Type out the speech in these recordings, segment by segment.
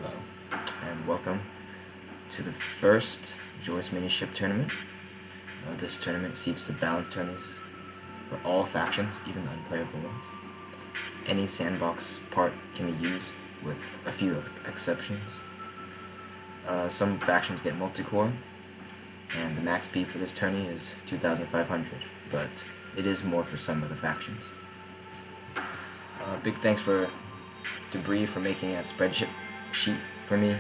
Hello, and welcome to the first Joyous MiniShip tournament. This tournament seeks to balance tourneys for all factions, even the unplayable ones. Any sandbox part can be used, with a few exceptions. Some factions get multi-core, and the max speed for this tourney is 2,500, but it is more for some of the factions. Big thanks for Debris for making a spreadsheet for me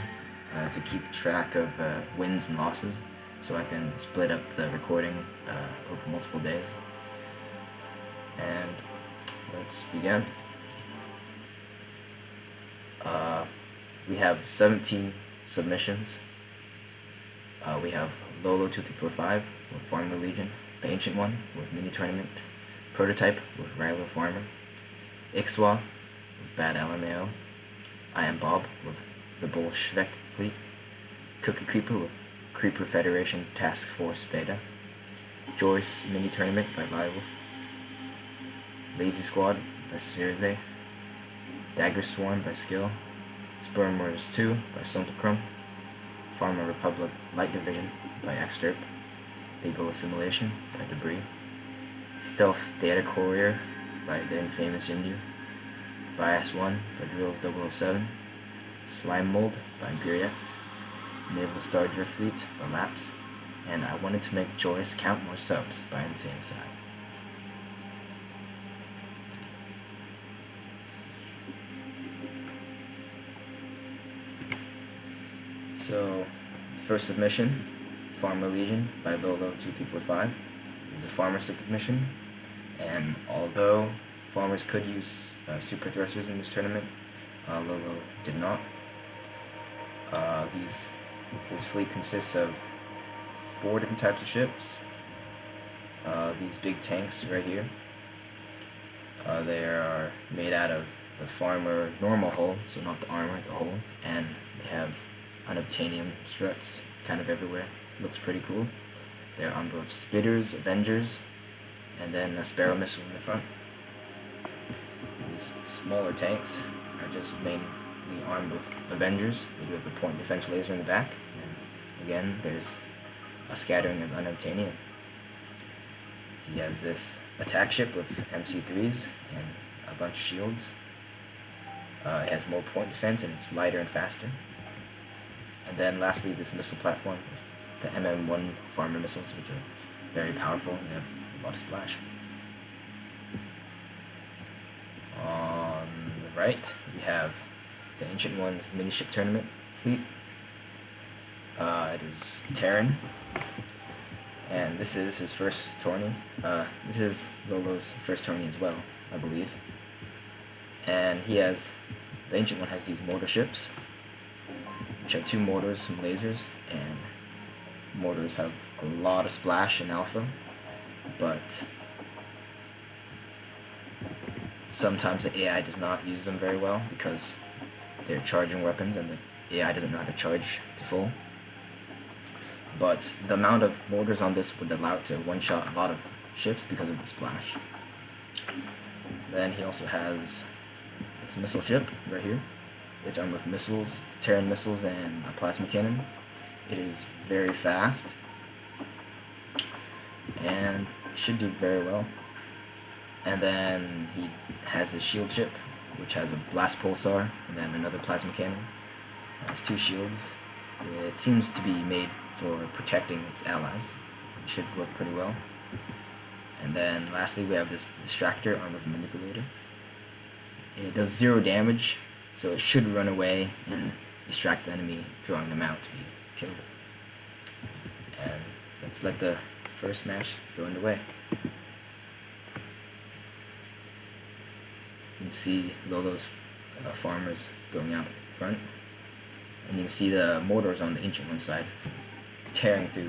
to keep track of wins and losses, so I can split up the recording over multiple days. And let's begin. We have 17 submissions. We have Lolo 2345 with Farmer Legion, the Ancient One with Mini Tournament, Prototype with Rilo Farmer, Ikswa with Bad LMAO, I Am Bob with the Bolshevik Fleet, Cookie Creeper with Creeper Federation Task Force Beta, Joyous Mini Tournament by Lilo, Lazy Squad by Circe, Dagger Swarm by Skill, Sperm Murders 2 by Simplecrum, Farmer Republic Light Division by Extirp, Legal Assimilation by Debris, Stealth Data Courier by the Infamous Indu, Bias 1 by Drills 007, Slime Mold by Imperiex, Naval Star Drift Fleet by Laps, and I Wanted to Make Joyous Count More Subs by Insane Side. So, first submission, Farmer Legion by Lolo 2345 is a farmer submission, and although farmers could use super thrusters in this tournament, Lolo did not. His fleet consists of 4 different types of ships. These big tanks right here, they are made out of the farmer normal hull, so not the armor, the hull, and they have unobtainium struts kind of everywhere. Looks pretty cool. They're armed with Spitters, Avengers, and then a Sparrow missile in the front. These smaller tanks are just mainly armed with Avengers. They do have a point defense laser in the back, and again there's a scattering of unobtainium. He has this attack ship with MC3s and a bunch of shields. It has more point defense and it's lighter and faster. And then lastly, this missile platform with the MM1 farmer missiles, which are very powerful and they have a lot of splash. On the right, we have the Ancient One's MiniShip tournament fleet. It is Terran, and this is his first tourney. This is Lolo's first tourney as well, I believe. And the Ancient One has these mortar ships, which have 2 mortars, some lasers, and mortars have a lot of splash in alpha, but sometimes the AI does not use them very well because they're charging weapons and the AI doesn't know how to charge to full. But the amount of mortars on this would allow it to one-shot a lot of ships because of the splash. Then he also has this missile ship right here. It's armed with missiles, Terran missiles, and a plasma cannon. It is very fast and should do very well. And then he has a shield ship, which has a blast pulsar and then another plasma cannon. It has 2 shields. It seems to be made for protecting its allies. It should work pretty well. And then lastly, we have this distractor armed with a manipulator. It does 0 damage, so it should run away and distract the enemy, drawing them out to be killed. And let's let the first match go underway. You can see Lolo's farmers going out front, and you can see the mortars on the Ancient One side tearing through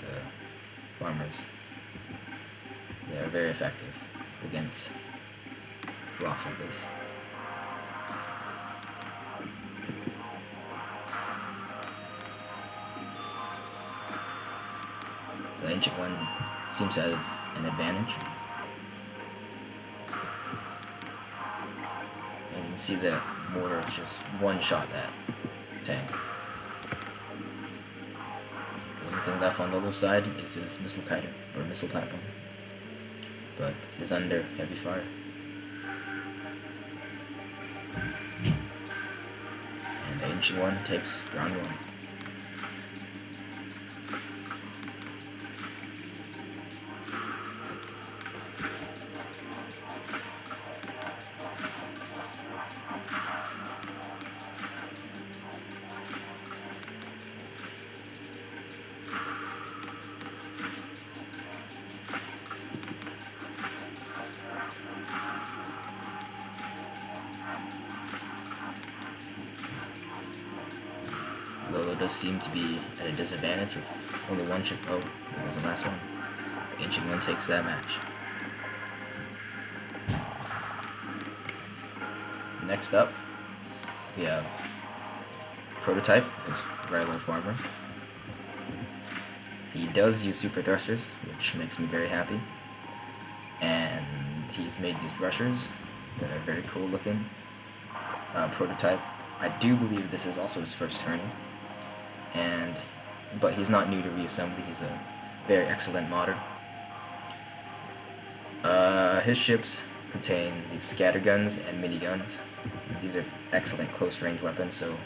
the farmers. They are very effective against rocks like this. The Ancient One seems to have an advantage. And you can see the mortar just one-shot that. tank. The only thing left on Lolo's side is his missile kiter, or missile platform, but it is under heavy fire. And the Ancient One takes round 1. Lolo does seem to be at a disadvantage with only one ship. Oh, there was the last one. The Ancient One takes that match. Next up, we have Prototype, his rival farmer. He does use super thrusters, which makes me very happy. And he's made these rushers that are very cool looking. Prototype, I do believe this is also his first tourney. But he's not new to Reassembly. He's a very excellent modder. His ships contain these scatter guns and miniguns. These are excellent close-range weapons, so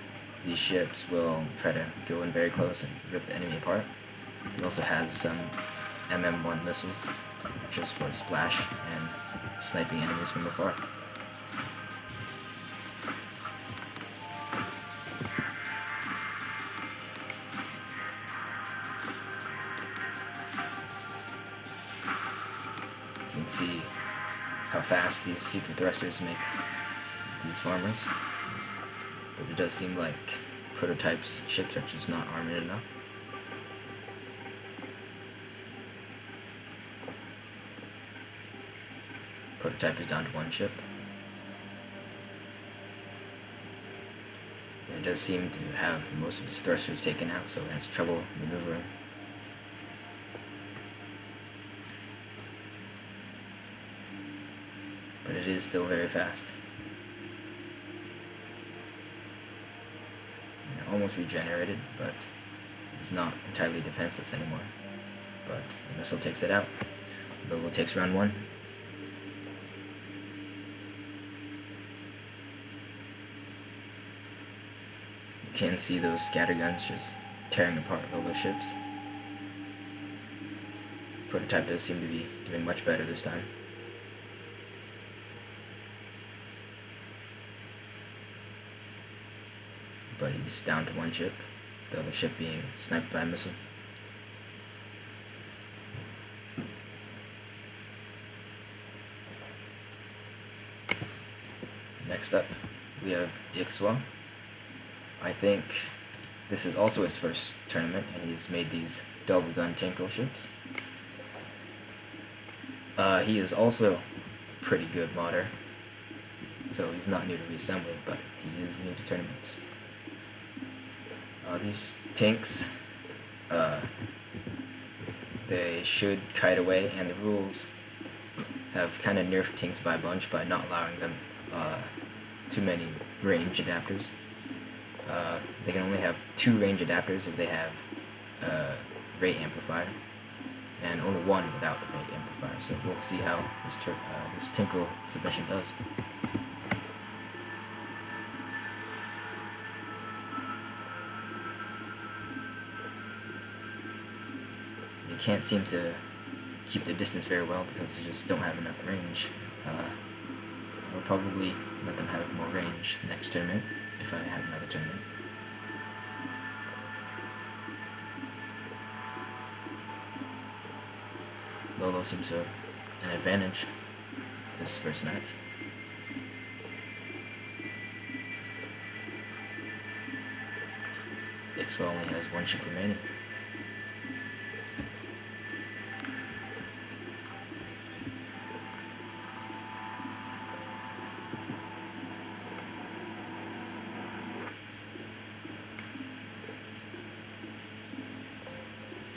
these ships will try to go in very close and rip the enemy apart. He also has some MM1 missiles, just for splash and sniping enemies from afar. You can see how fast these super thrusters make these farmers, but it does seem like Prototype's ships are just not armored enough. Prototype is down to one ship. It does seem to have most of its thrusters taken out, so it has trouble maneuvering. But it is still very fast. Almost regenerated, but it's not entirely defenseless anymore. But the missile takes it out. Lolo takes round 1. You can see those scatter guns just tearing apart Lolo ships. Prototype does seem to be doing much better this time. But he's down to one ship, the other ship being sniped by a missile. Next up, we have Ikswa. I think this is also his first tournament, and he's made these double gun Tinkle ships. He is also a pretty good modder, so he's not new to Reassembly, but he is new to tournaments. These tanks, they should kite away, and the rules have kind of nerfed tanks by a bunch by not allowing them too many range adapters. They can only have 2 range adapters if they have rate amplifier, and only 1 without the rate amplifier. So we'll see how this Tinkle submission does. They can't seem to keep their distance very well because they just don't have enough range. I'll probably let them have more range next tournament if I have another tournament. Lolo seems to have an advantage this first match. Ikswa only has 1 ship remaining.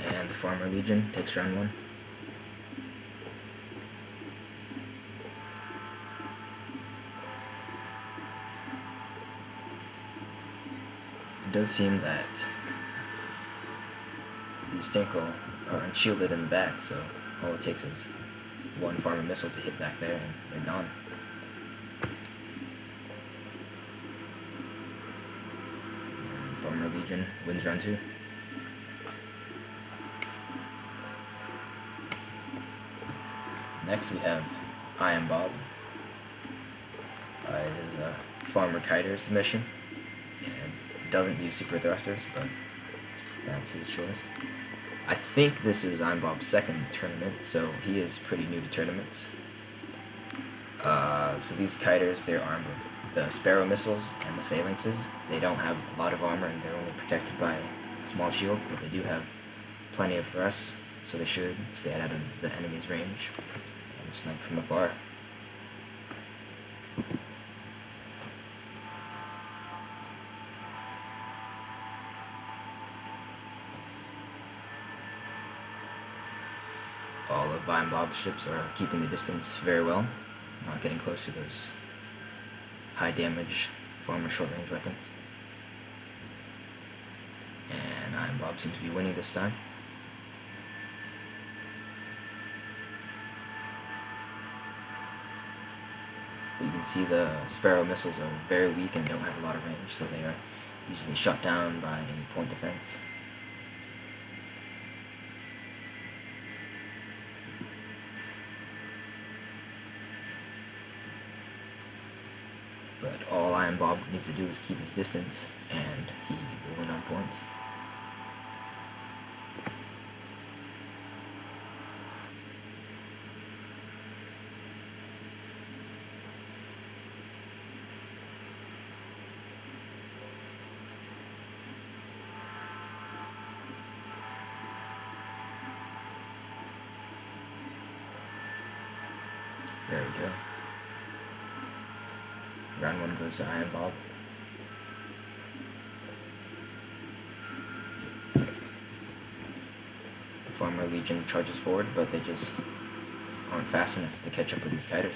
And the Farmer Legion takes round 1. does seem that these Tinkle are unshielded in the back, so all it takes is one farmer missile to hit back there and they're gone. And Farmer Legion wins round 2. Next we have I Am Bob. It is a Farmer Kiter submission, and doesn't use super thrusters, but that's his choice. I think this is I'm Bob's second tournament, so he is pretty new to tournaments. So these kiters, they're armed with the Sparrow missiles and the phalanxes. They don't have a lot of armor, and they're only protected by a small shield, but they do have plenty of thrusts, so they should stay out of the enemy's range and snipe from afar. All of I Am Bob's ships are keeping the distance very well, not getting close to those high damage Farmer short range weapons. And I Am Bob seems to be winning this time. But you can see the Sparrow missiles are very weak and don't have a lot of range, so they are easily shut down by any point defense. But all I Am Bob needs to do is keep his distance, and he will win on points. There we go. Round 1 goes to I Am Bob. The Farmer Legion charges forward, but they just aren't fast enough to catch up with these kiters.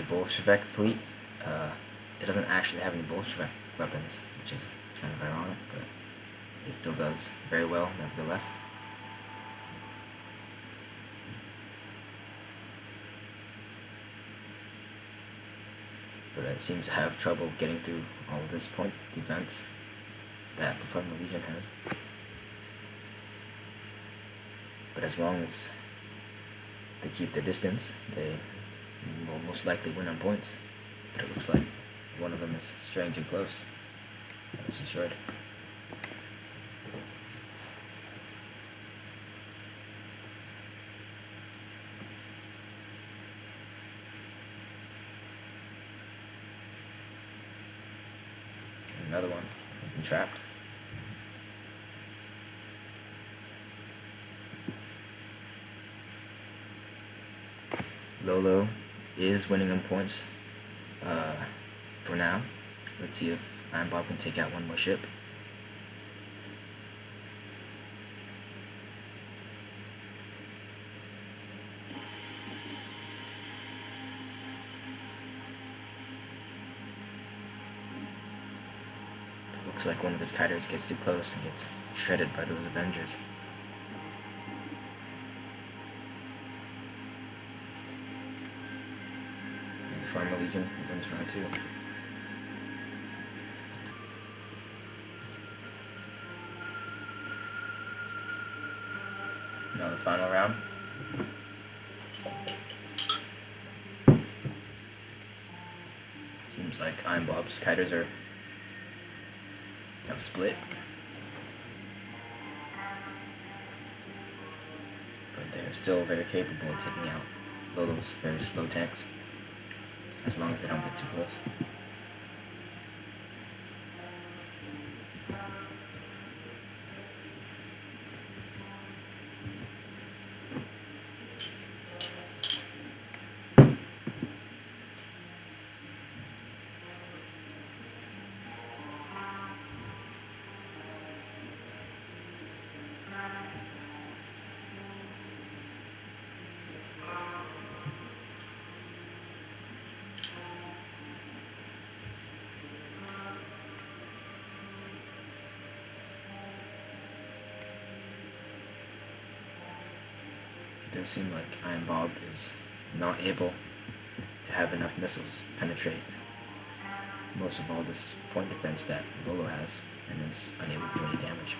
Bolshevik fleet, it doesn't actually have any Bolshevik weapons, which is kind of ironic, but it still does very well nevertheless. But it seems to have trouble getting through all of this point defense that the Farmer Legion has. But as long as they keep their distance, they will most likely win on points. But it looks like one of them is straying too close. That was destroyed. And another one has been trapped. Lolo is winning on points for now. Let's see if I Am Bob can take out one more ship. It looks like one of his kiters gets too close and gets shredded by those Avengers. Farmer Legion wins round 2. Now the final round. Seems like I Am Bob's kiters are kind of split. But they're still very capable of taking out Lolo's very slow tanks, as long as they don't get too close. It does seem like Iron Bob is not able to have enough missiles penetrate most of all this point defense that Lolo has, and is unable to do any damage.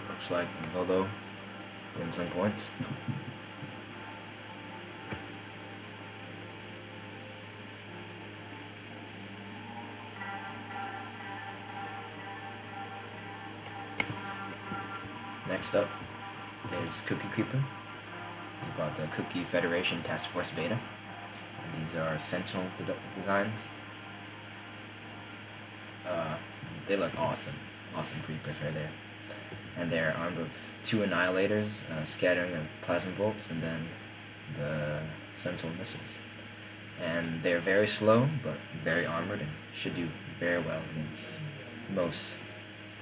Looks like Lolo wins some points. Next up is Cookie Creeper. We got the Cookie Federation Task Force Beta. And these are Sentinel designs. They look awesome. Awesome creepers right there. And they're armed with 2 annihilators, scattering of plasma bolts, and then the Sentinel missiles. And they're very slow, but very armored, and should do very well against most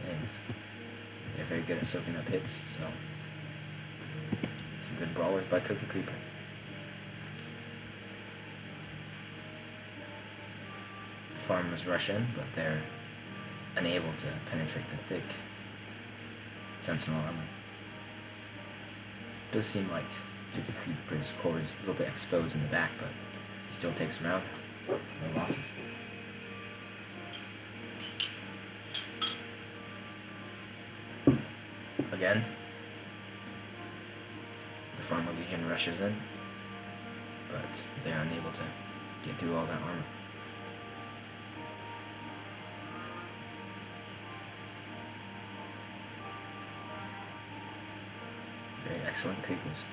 things. They're very good at soaking up hits, so some good brawlers by Cookie Creeper. The farmers rush in, but they're unable to penetrate the thick Sentinel armor. It does seem like Cookie Creeper's core is a little bit exposed in the back, but he still takes him out. No losses. Again, the Farmer Legion rushes in, but they're unable to get through all that armor. Very excellent creepers.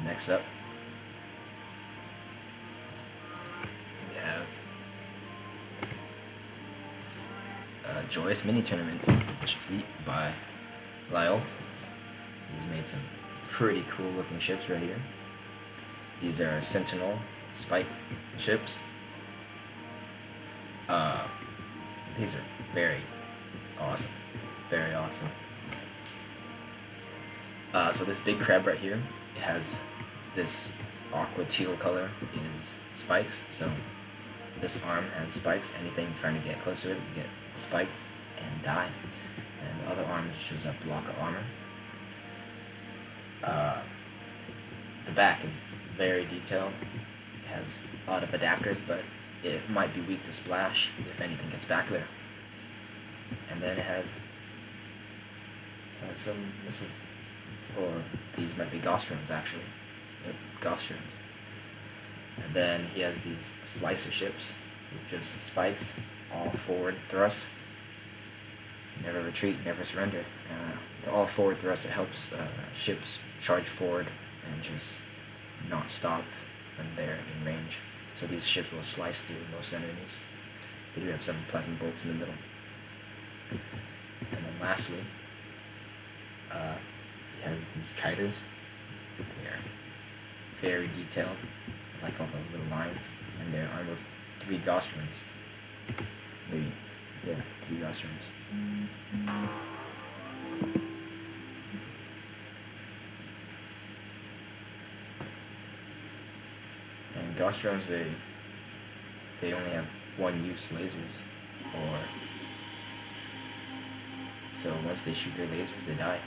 Next up, we have Joyous Mini Tournament Fleet by Lyle. He's made some pretty cool looking ships right here. These are Sentinel spike ships. These are very awesome. Very awesome. So this big crab right here, it has this aqua teal color is spikes. So this arm has spikes. Anything trying to get closer will get spiked and die. And the other arm shows up block of armor. The back is very detailed. It has a lot of adapters, but it might be weak to splash if anything gets back there. And then it has some missiles, or these might be Gaustrons actually. Yep, Gaustrons. And then he has these slicer ships with just spikes, all forward thrust. Never retreat, never surrender. The all forward thrust, it helps ships charge forward and just not stop when they're in range. So these ships will slice through most enemies. They do have some plasma bolts in the middle. And then lastly, he has these kiters. They're very detailed, like all the little lines, and they're armed with 3 Gaustrons. Three Gaustrons. And Gaustrons, they only have one-use lasers, or so once they shoot their lasers, they die,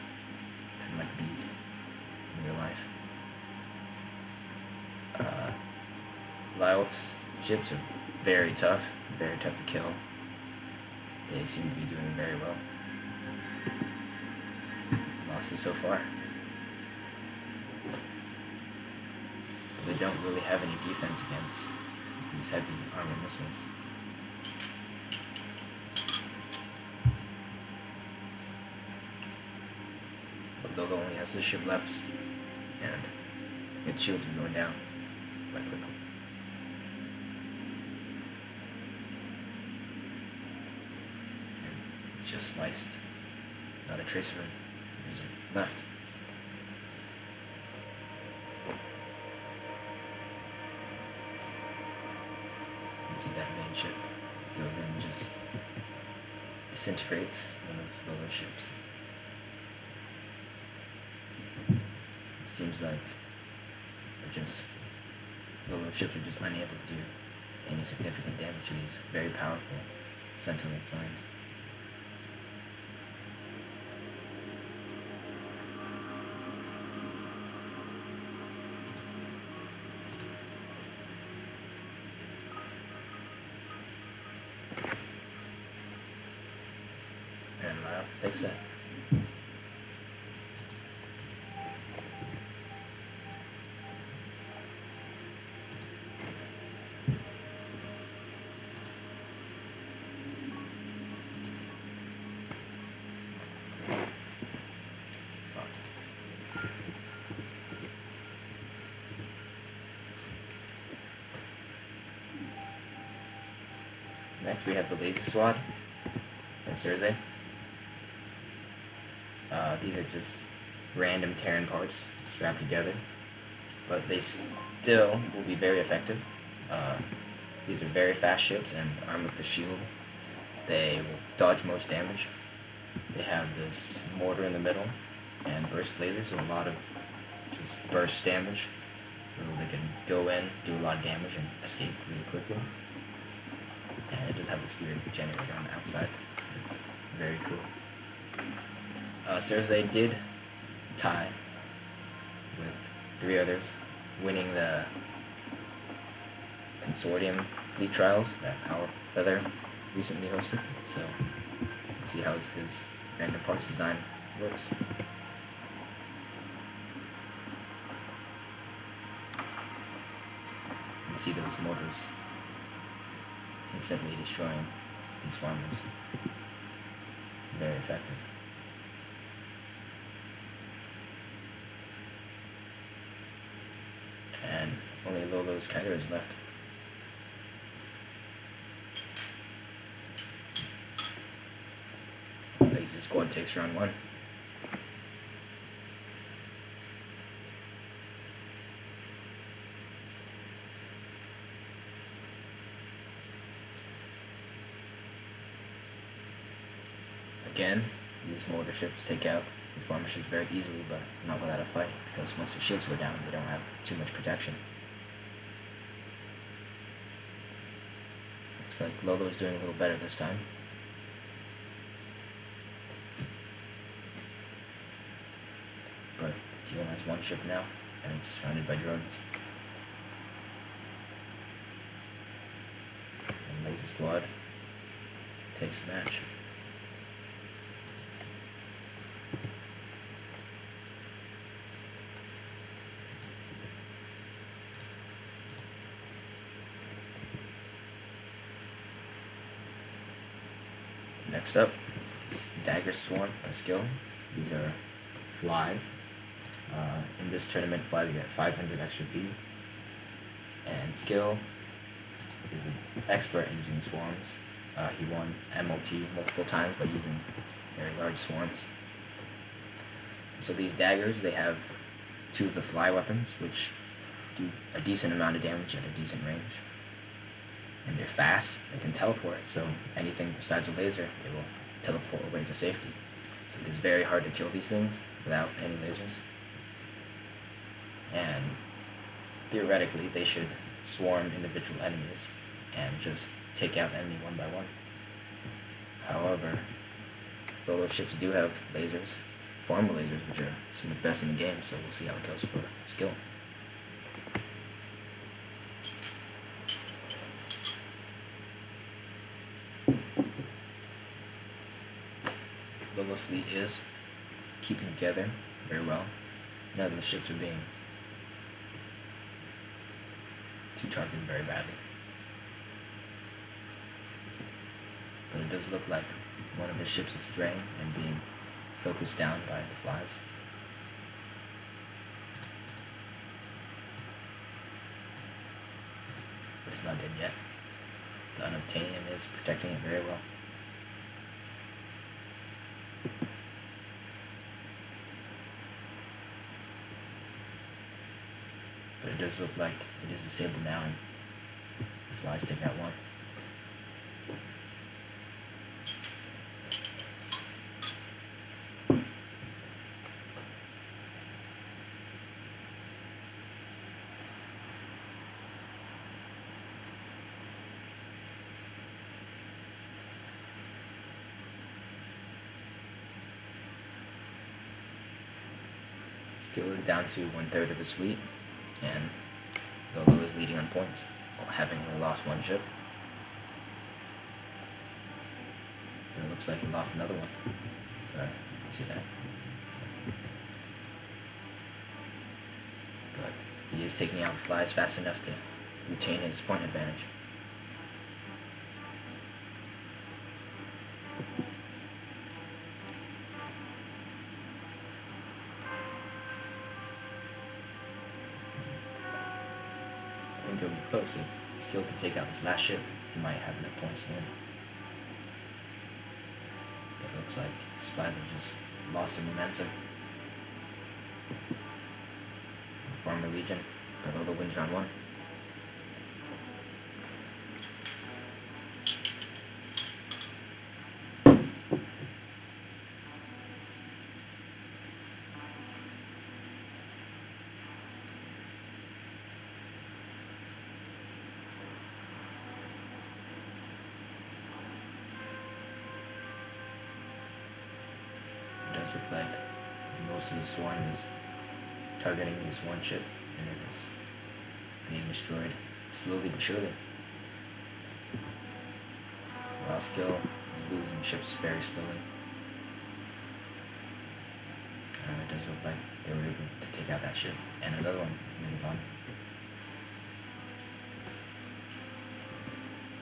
kind of like bees in real life. Lyle's ships are very tough to kill. They seem to be doing very well. Losses so far. But they don't really have any defense against these heavy armored missiles. But Lolo only has this ship left, and its shields are going down. quite quickly. And it's just sliced. Not a trace of him is left. You can see that main ship goes in and just disintegrates one of Lolo's ships. Seems like Lolo's ships are just unable to do any significant damage to these very powerful sentient signs. And takes that. Next we have the Lazy Squad by Cersei. These are just random Terran parts strapped together, but they still will be very effective. These are very fast ships and armed with the shield. They will dodge most damage. They have this mortar in the middle and burst lasers, so a lot of just burst damage. So they can go in, do a lot of damage, and escape really quickly. And it does have this weird generator on the outside. It's very cool. Cersei did tie with 3 others, winning the consortium fleet trials that Power Feather recently hosted. So, we'll see how his random parts design works. You see those mortars instantly destroying these farmers. Very effective. And only Lolo's Kiter is left. Lazy Squad takes round 1. Again, these mortar ships take out the farmer ships very easily, but not without a fight, because once their shields go down, they don't have too much protection. Looks like Lolo is doing a little better this time. But T1 has 1 ship now, and it's surrounded by drones. And Lazy Squad takes the match. Next up, Dagger Swarm and Skill. These are flies. In this tournament, flies get 500 extra B. And Skill is an expert in using swarms. He won MLT multiple times by using very large swarms. So these daggers, they have 2 of the fly weapons, which do a decent amount of damage at a decent range. And they're fast, they can teleport, so anything besides a laser, they will teleport away to safety. So it is very hard to kill these things without any lasers. And theoretically, they should swarm individual enemies and just take out the enemy one by one. However, Lolo ships do have lasers, formal lasers, which are some of the best in the game, so we'll see how it goes for Skill. Lolo's fleet is keeping together very well. None of the ships are being too targeted very badly. But it does look like one of the ships is straying and being focused down by the flies. but it's not dead yet. The unobtainium is protecting it very well. But it does look like it is disabled now, and the flies take out one. Skill is down to 1/3 of his fleet, and Lolo is leading on points, having only lost one ship. And it looks like he lost another one. Sorry, you can see that. But he is taking out the flies fast enough to retain his point advantage. I think it'll be close. If Skill can take out this last ship, he might have enough points to win. But it looks like Spies have just lost their momentum. Former Legion, but Lolo wins round 1. It does look like most of the swarm is targeting this one ship, and it is being destroyed slowly but surely. While Skill is losing ships very slowly. It does look like they were able to take out that ship, and another one moving on.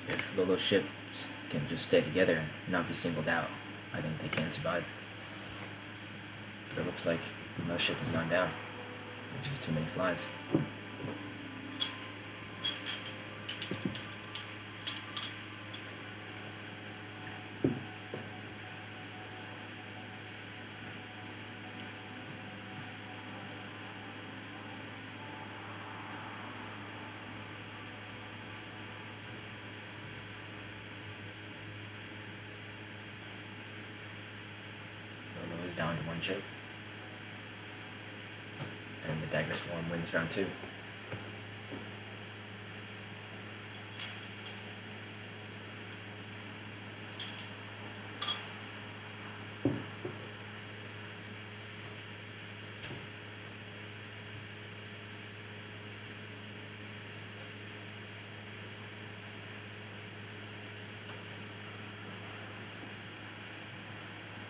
If Lolo's ships can just stay together and not be singled out, I think they can survive. But it looks like another ship has gone down, which is too many flies. Lolo is down to one ship. And the Dagger Swarm wins round 2.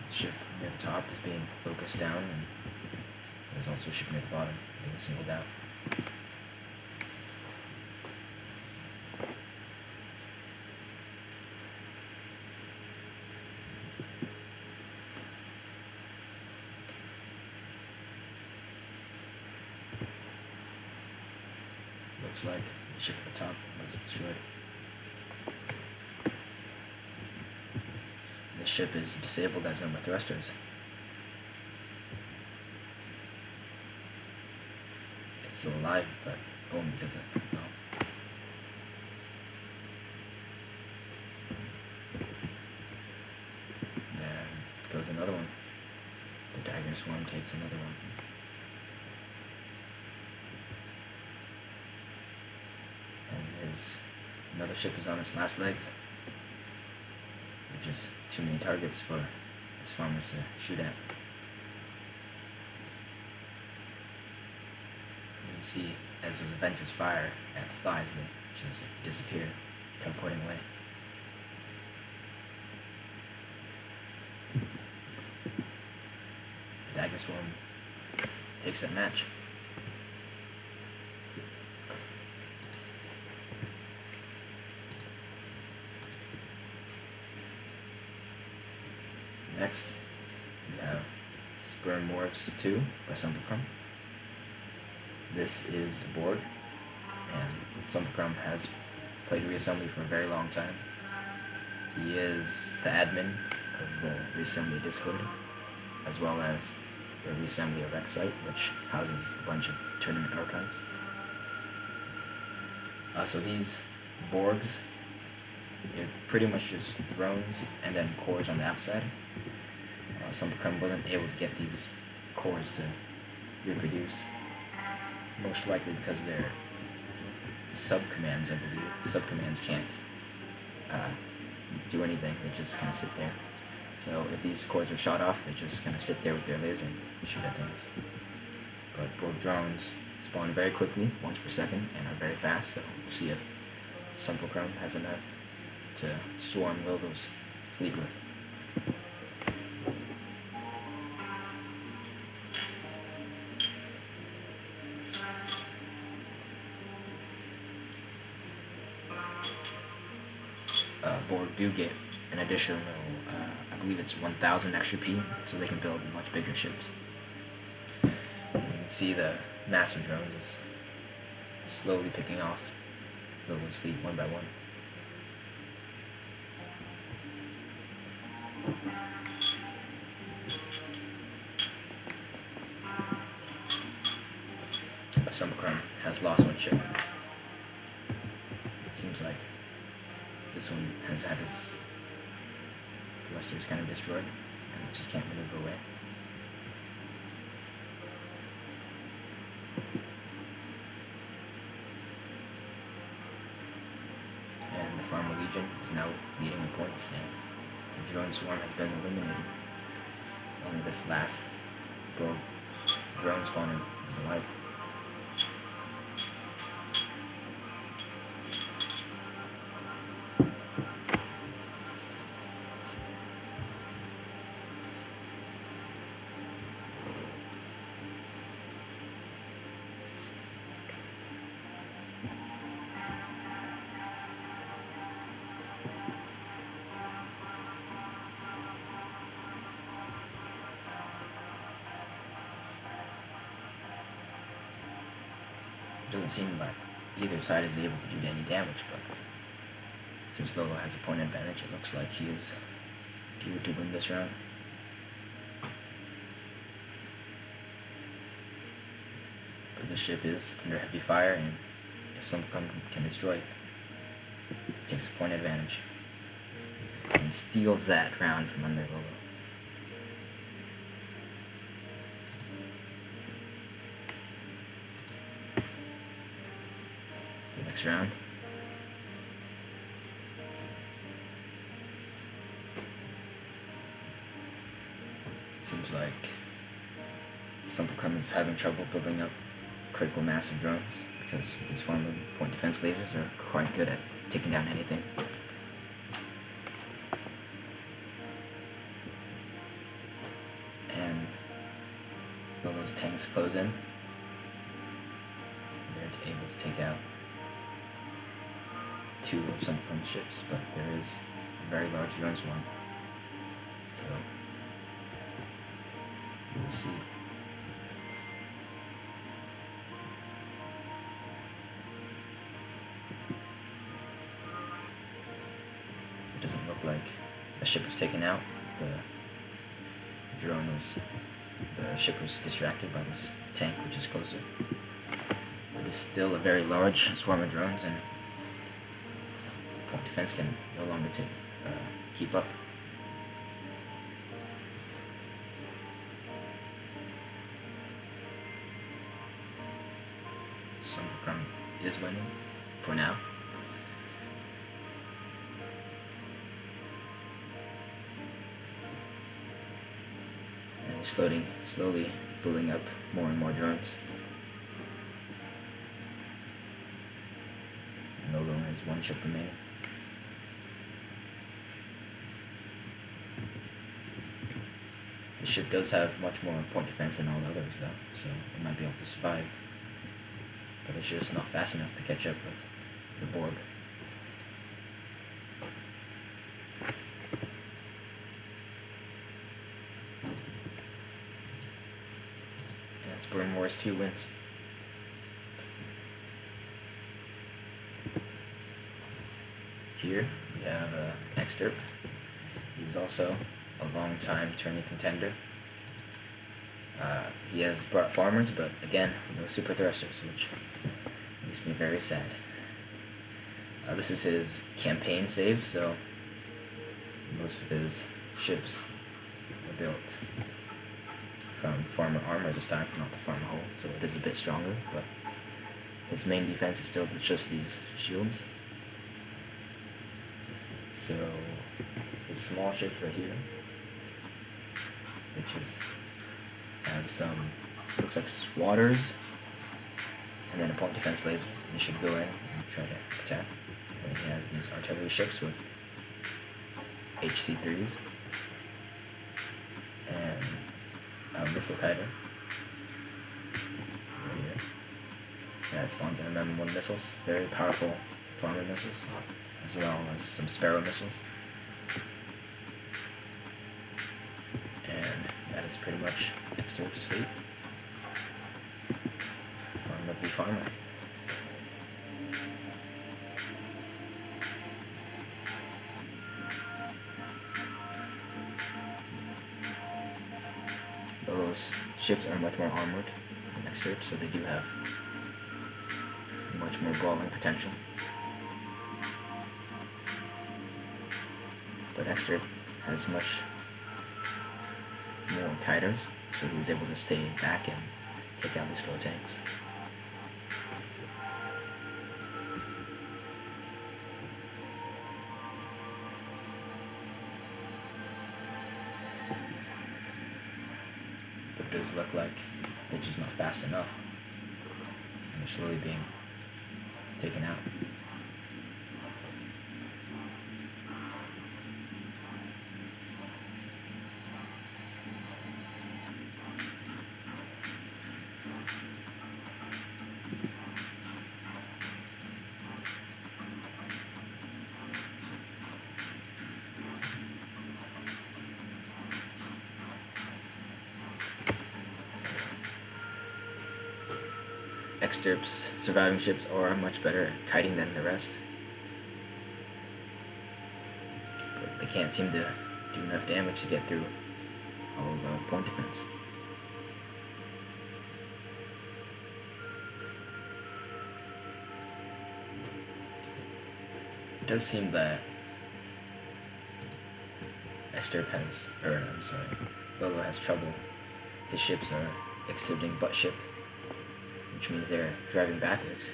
The ship near the top is being focused down, and there's also a ship near the bottom being singled out. Looks like the ship at the top was destroyed. This ship is disabled as number thrusters. It's still alive, but only because of no. There goes another one. The Dagger Swarm takes another one. And another ship is on its last legs. Which is too many targets for his farmers to shoot at. You can see as those Avengers fire at the flies, they just disappear, teleporting away. The Dagger Swarm takes that match. Next, we have Sperm Morphs 2 by Sumpacrum. This is the board, and Sumpacrum has played Reassembly for a very long time. He is the admin of the Reassembly Discord, as well as the Reassembly Rec site, which houses a bunch of tournament archives. So these Borgs, they're pretty much just drones and then cores on the outside. Some wasn't able to get these cores to reproduce, most likely because they're subcommands, I believe. Subcommands can't do anything, they just kind of sit there. So if these cores are shot off, they just kind of sit there with their laser and shoot at things. But Borg drones spawn very quickly, once per second, and are very fast, so we'll see if Sumplechrome has enough to swarm Lolo's fleet with. Borg do get an additional, I believe it's 1,000 extra P, so they can build much bigger ships. You can see the master drones is slowly picking off Lolo's fleet one by one. Sumplechrome has lost one ship. Seems like this one has had his thrusters kind of destroyed, and it just can't maneuver away. And the Farmer Legion is now leading the points, and the drone swarm has been eliminated. Only this last drone spawner is alive. Doesn't seem like either side is able to do any damage, but since Lolo has a point advantage, it looks like he is geared to win this round. But the ship is under heavy fire, and if someone can destroy it, he takes a point advantage and steals that round from under Lolo. Next round. Seems like Sumplechrome is having trouble building up critical mass of drones because these former point defense lasers are quite good at taking down anything. And when those tanks close in, they're able to take out two of Sumplechrome ships, but there is a very large drone swarm. So we'll see. It doesn't look like a ship was taken out. The ship was distracted by this tank, which is closer. But it's still a very large swarm of drones, and point defense can no longer keep up. Sumplechrome is winning for now. And he's slowly building up more and more drones. And Lolo has one ship remaining. The ship does have much more point defense than all others, though, so it might be able to survive. But it's just not fast enough to catch up with the Borg. And Spurn Wars 2 wins. here we have Extirp. He's also a long-time tourney contender. He has brought farmers, but again, no super thrusters, which makes me very sad. This is his campaign save, so most of his ships are built from farmer armor this time, not the farmer hull, so it is a bit stronger, but his main defense is still just these shields. So his small ships right here, which is have some, looks like swatters, and then a point defense lasers. They should go in and try to attack. And he has these artillery ships with HC3s and a missile kiter right here. That spawns MM1 missiles, very powerful farmer missiles, as well as some Sparrow missiles. And that is pretty much Extirp's fate. Farmer be farmer. Those ships are much more armored than Extirp, so they do have much more brawling potential. But Extirp has much more kiters, so he's able to stay back and take out these slow tanks. But it does look like they're just not fast enough, and they're slowly being taken out. Extirp's surviving ships are much better at kiting than the rest, but they can't seem to do enough damage to get through all the point defense. It does seem that Lolo has trouble. His ships are exhibiting butt ship, which means they're driving backwards.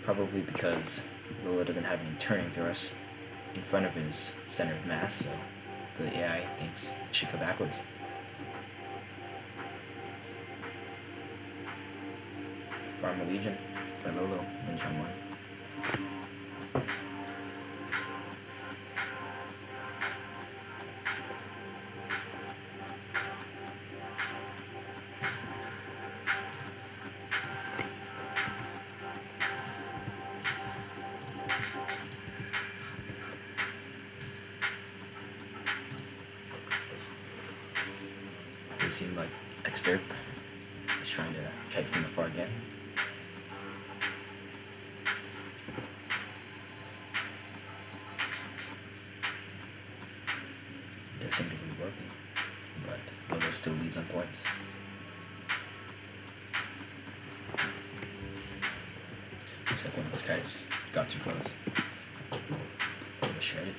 Probably because Lolo doesn't have any turning thrust in front of his center of mass, so the AI thinks it should go backwards. Farmer Legion by Lolo wins round 1. It seemed like Extirp is trying to kite from afar again. It does seem to be working, but Lolo still leads on points. Looks like one of those guys got too close. It was shredded.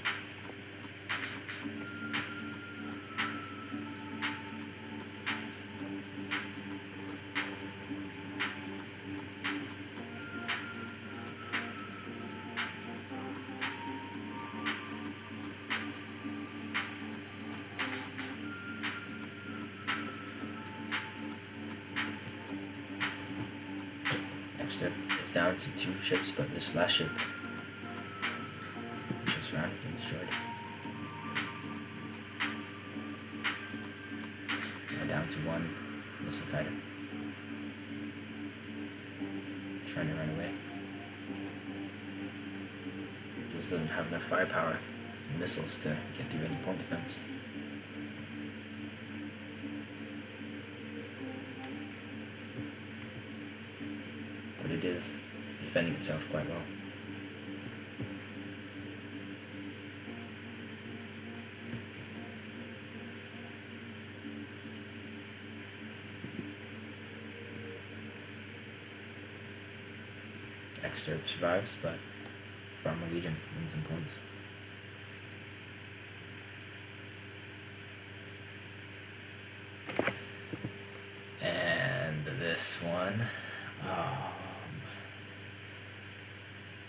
Extirp is down to 2 ships, but this last ship just surrounded and destroyed. Now down to 1 missile fighter, trying to run away. Just doesn't have enough firepower and missiles to get through any point defense. But it is defending itself quite well. excerpt survives, but Farmer Legion wins some points. And this one,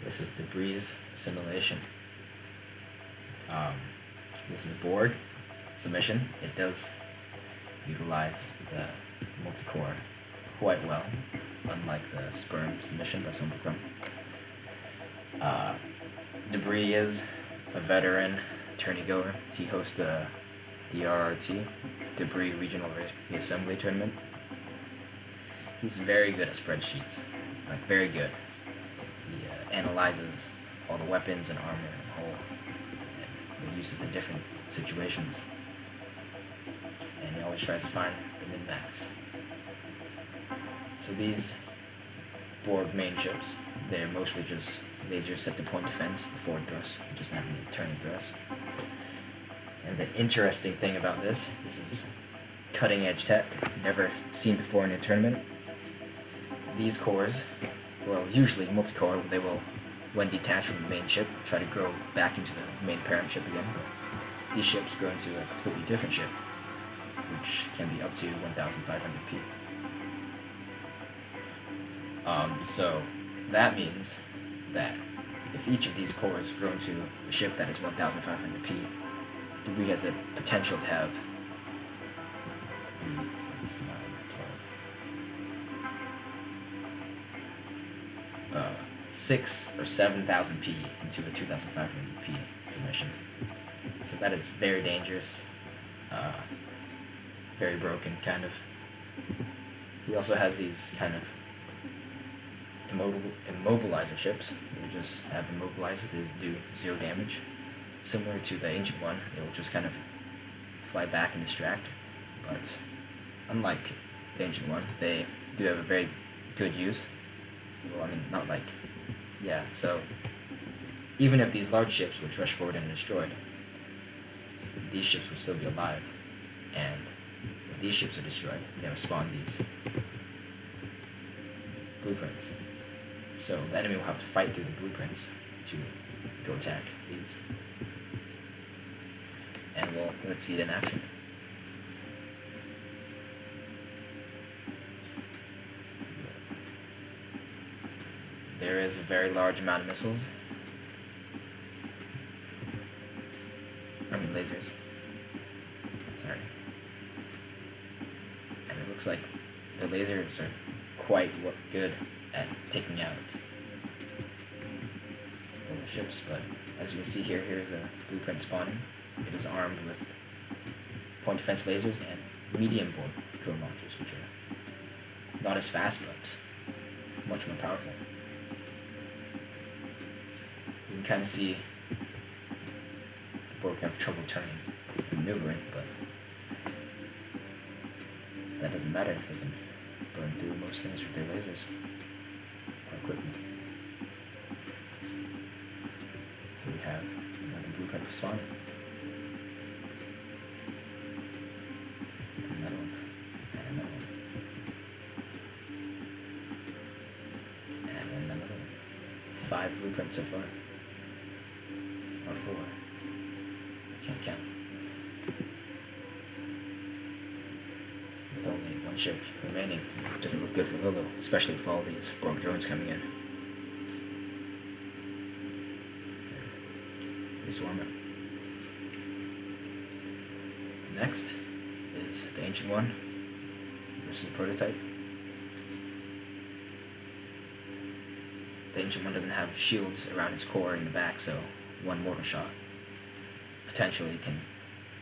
this is debris assimilation. This is board submission. It does utilize the multi-core quite well, unlike the sperm submission by some Scrum. Debris is a veteran tourney goer. He hosts the DRRT, Debris Regional Reassembly Tournament. He's very good at spreadsheets, like very good. He analyzes all the weapons and armor and whole, and uses in different situations. And he always tries to find the min-max. So these board main ships, they're mostly just lasers set to point defense, forward thrust, just not any turning thrust. And the interesting thing about this is cutting edge tech, never seen before in a tournament. These cores, well, usually multi-core, they will, when detached from the main ship, try to grow back into the main parent ship again. These ships grow into a completely different ship, which can be up to 1,500 p. So that means that if each of these cores grow into a ship that is 1,500 p, Debris has the potential to have 6 or 7,000 p into a 2,500 p submission. So that is very dangerous, very broken, kind of. He also has these kind of immobilizer ships. They just have immobilizer that do 0 damage. Similar to the ancient one, it will just kind of fly back and distract. But unlike the ancient one, they do have a very good use. Well, I mean, not like, yeah, so even if these large ships were rushed forward and destroyed, these ships would still be alive. And if these ships are destroyed, they will spawn these blueprints. So the enemy will have to fight through the blueprints to go attack these. And let's see it in action. There is a very large amount of missiles. I mean lasers. Sorry. And it looks like the lasers are quite good at taking out all the ships, but as you can see here, here's a blueprint spawning. It is armed with point defense lasers and medium board drone launchers, which are not as fast, but much more powerful. You can kind of see the board can have trouble turning and maneuvering, but that doesn't matter if they can burn through most things with their lasers quite quickly. Here we have another blueprint spawning. Another one. And another one. And another one. 5 blueprints so far. Or 4. Can't count. With only 1 ship remaining, it doesn't look good for Lolo, especially with all these broke drones coming in. They swarm it. Next is the ancient one versus the prototype. The ancient one doesn't have shields around his core in the back, so 1 mortar shot potentially can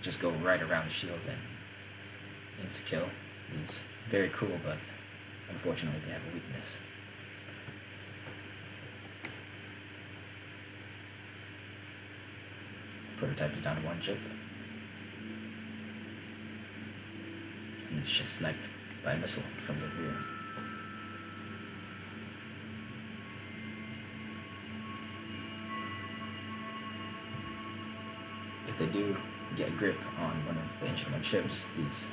just go right around the shield and insta-kill. He's very cool, but unfortunately they have a weakness. Prototype is down to 1 chip. And it's just sniped by a missile from the rear. If they do get a grip on one of the ancient one ships, these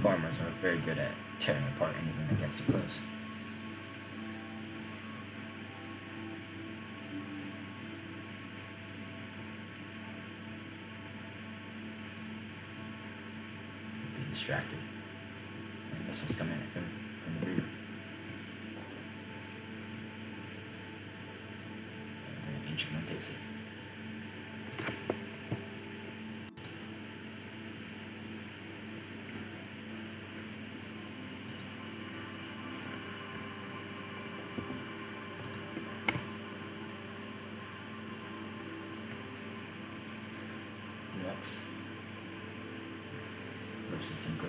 farmers are very good at tearing apart anything that gets too close. distracted. And missiles coming in from the rear. And Ancient One takes it. Next, versus Tinker.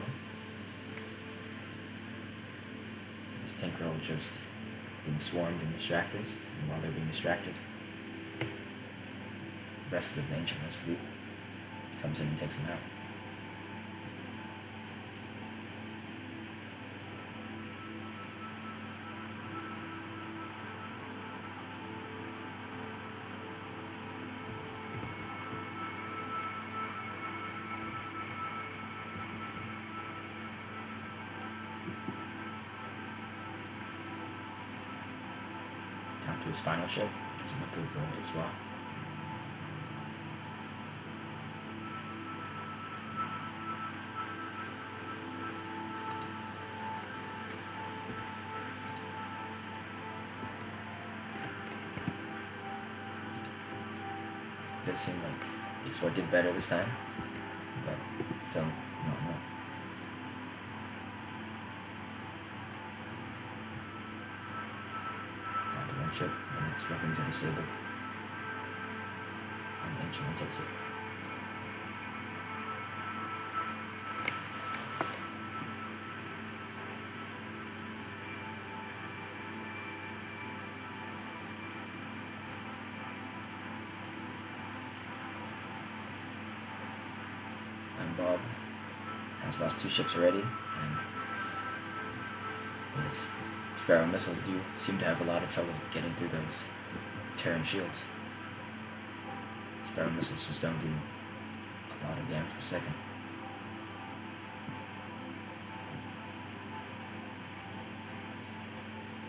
This Tinker just being swarmed in distractors, and while they're being distracted, the rest of the Ancient One's fleet comes in and takes them out. Down to his final ship, doesn't look good for Ikswa. It does seem like Ikswa did better this time, but still not enough. Down to one ship, and its weapons are disabled. And the Ancient One takes it. And Bob has lost 2 ships already, and his Sparrow missiles do seem to have a lot of trouble getting through those Terran shields. Sparrow missiles just don't do a lot of damage per second.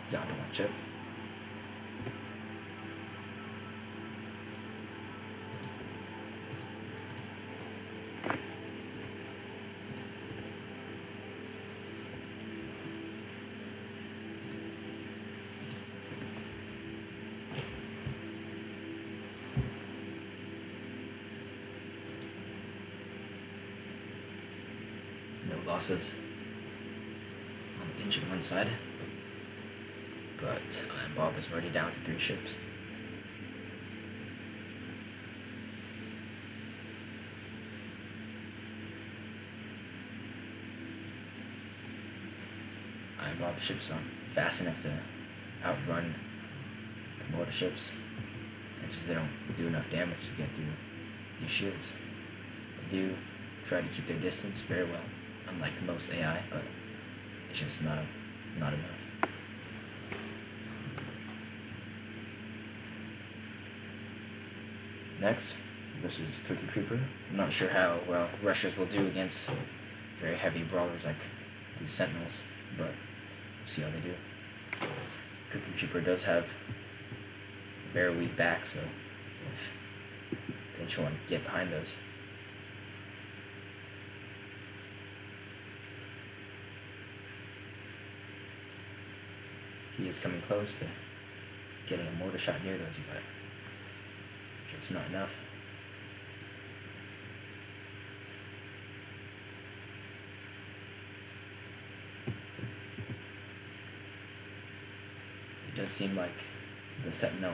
Down to one ship. No losses on the Ancient One side, but Bob is already down to 3 ships. Iron Bob's ships aren't fast enough to outrun the mortar ships, and just they don't do enough damage to get through these shields. They do try to keep their distance very well, unlike most AI, but it's just not enough. Next, versus Cookie Creeper. I'm not sure how well rushers will do against very heavy brawlers like these Sentinels, but we'll see how they do. Cookie Creeper does have a very weak back, so if they just want to get behind those. He is coming close to getting a mortar shot near those, but just not enough. It does seem like the Sentinel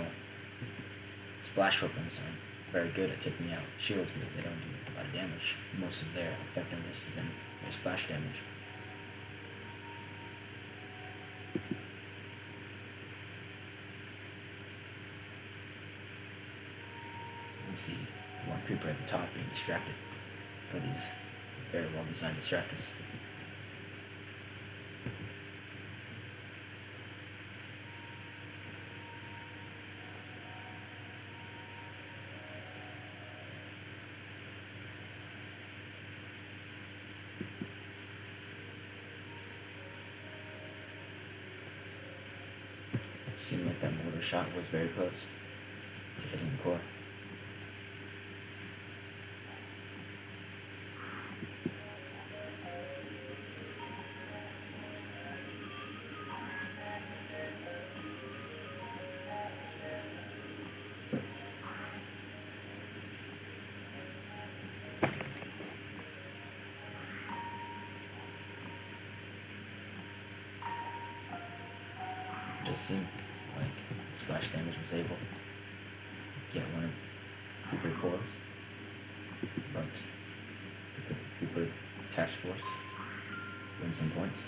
splash weapons aren't very good at taking out shields because they don't do a lot of damage. Most of their effectiveness is in their splash damage. You can see one creeper at the top being distracted by these very well designed distractors. It seemed like that mortar shot was very close to hitting the core. does seem like splash damage was able to get one of Creeper cores, but the Creeper task force wins some points.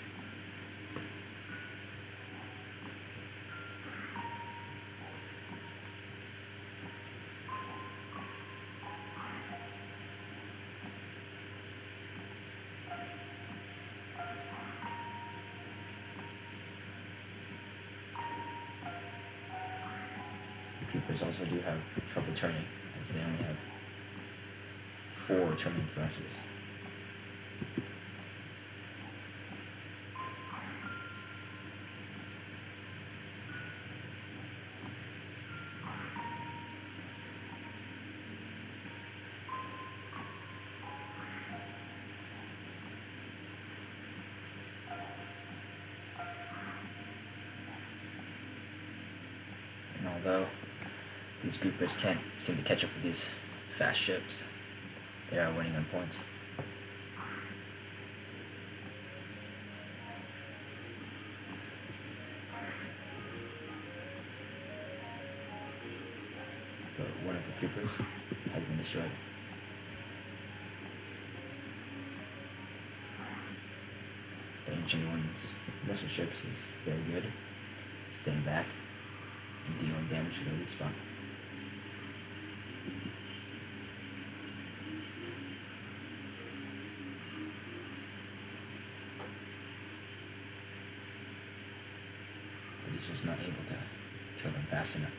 Creepers also do have trouble turning, as they only have 4 turning thrusters. And although these Creepers can't seem to catch up with these fast ships, they are winning on points. But one of the Creepers has been destroyed. The Ancient One's missile ships is very good, staying back and dealing damage to the weak spot. But he's just not able to kill them fast enough.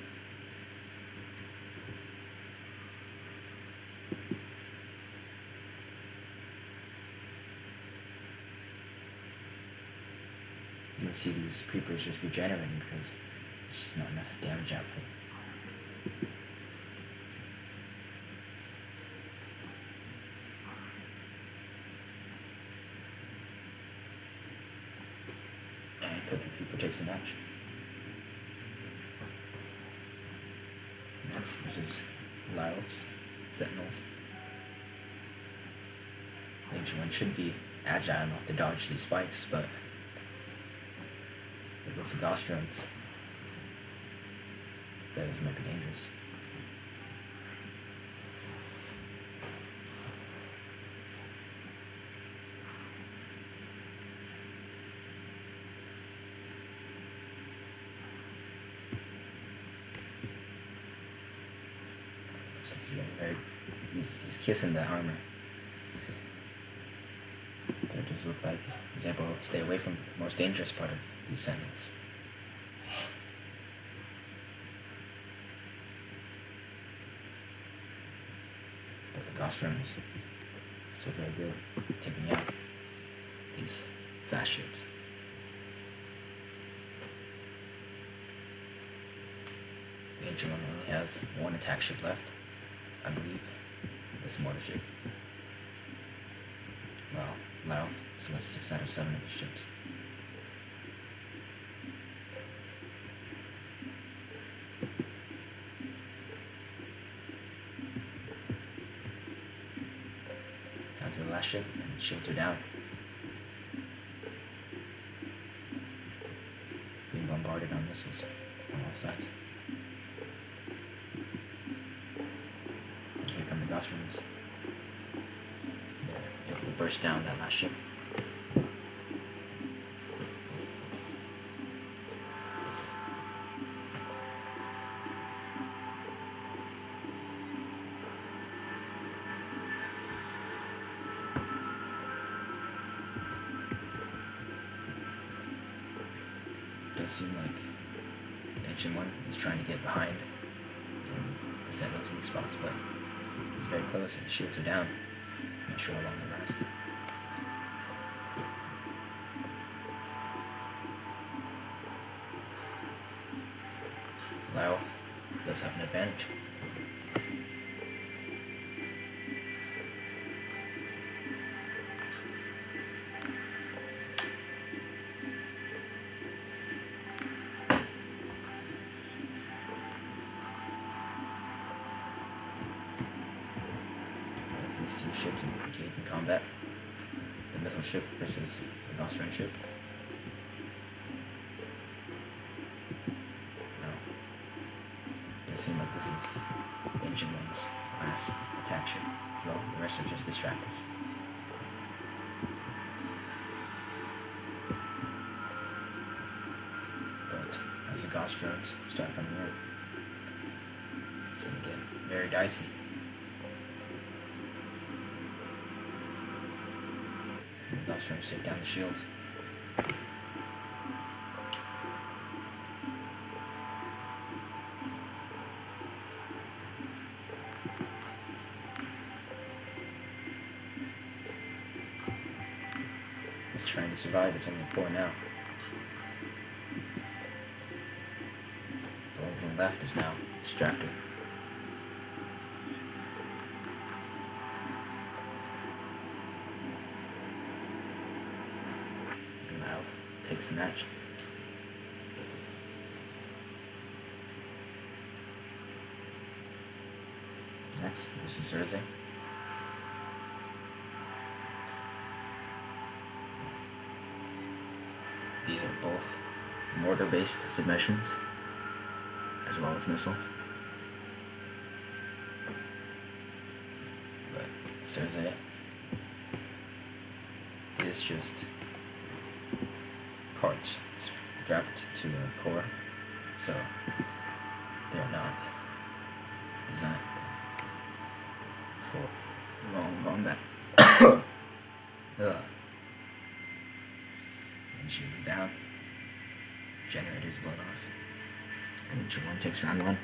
You can see these Creepers just regenerating because there's just not enough damage output. And Cookie Creeper takes the match. Next, which is Laos, Sentinels. The Ancient One should be agile enough to dodge these spikes, but with those Gauss drones, those might be dangerous. So he's kissing the armor. That does look like he's able to stay away from the most dangerous part of these Sentinels. But the Gauss drones are still very good at taking out these fast ships. The Ancient One only has 1 attack ship left, I believe. This mortar ship. Well, Lao still has 6 out of 7 of his ships. Down to the last ship, and shields are down. Being bombarded on missiles on all sides. And here come the Gauss drones. They're able to burst down that last ship. It does seem like the Ancient One is trying to get behind in the Sentinel's weak spots, but he's very close and the shields are down. I'm not sure how long they last. Lao does have an advantage. These 2 ships engage in combat. The missile ship versus the Gauss drone ship. ancient one's last attack ship. Well, the rest are just distractors. But as the Gauss drones start coming in, it's going to get very dicey. And the Gauss drones take down the shields. It's trying to survive, it's only 4 now. The only thing left is now Distractor. And now takes the match. Next, versus Cersei. These are both mortar-based submissions, as well as missiles. But Cersei is just parts strapped to a core, so they're not designed for long combat. And shield is down. Generators blown off. And each one takes round 1.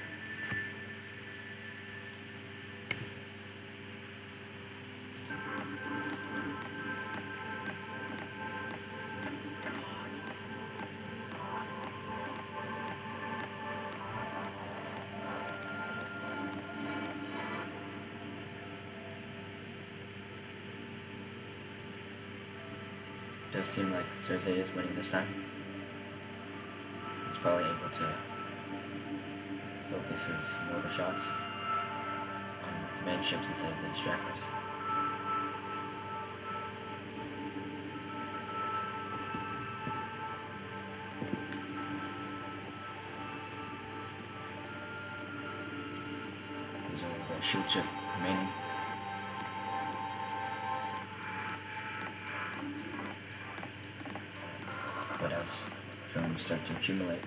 Does seem like Cersei is winning this time. He's probably able to focus his mortar shots on the main ships instead of the distractors. There's only the shield ship remaining. But as drones start to accumulate,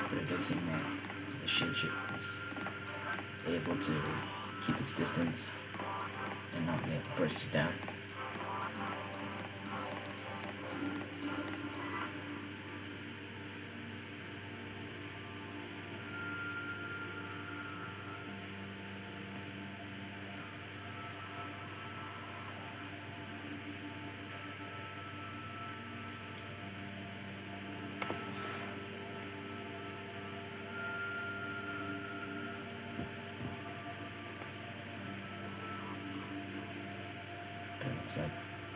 but it does seem like the shield ship is able to keep its distance and not get bursted down. Looks like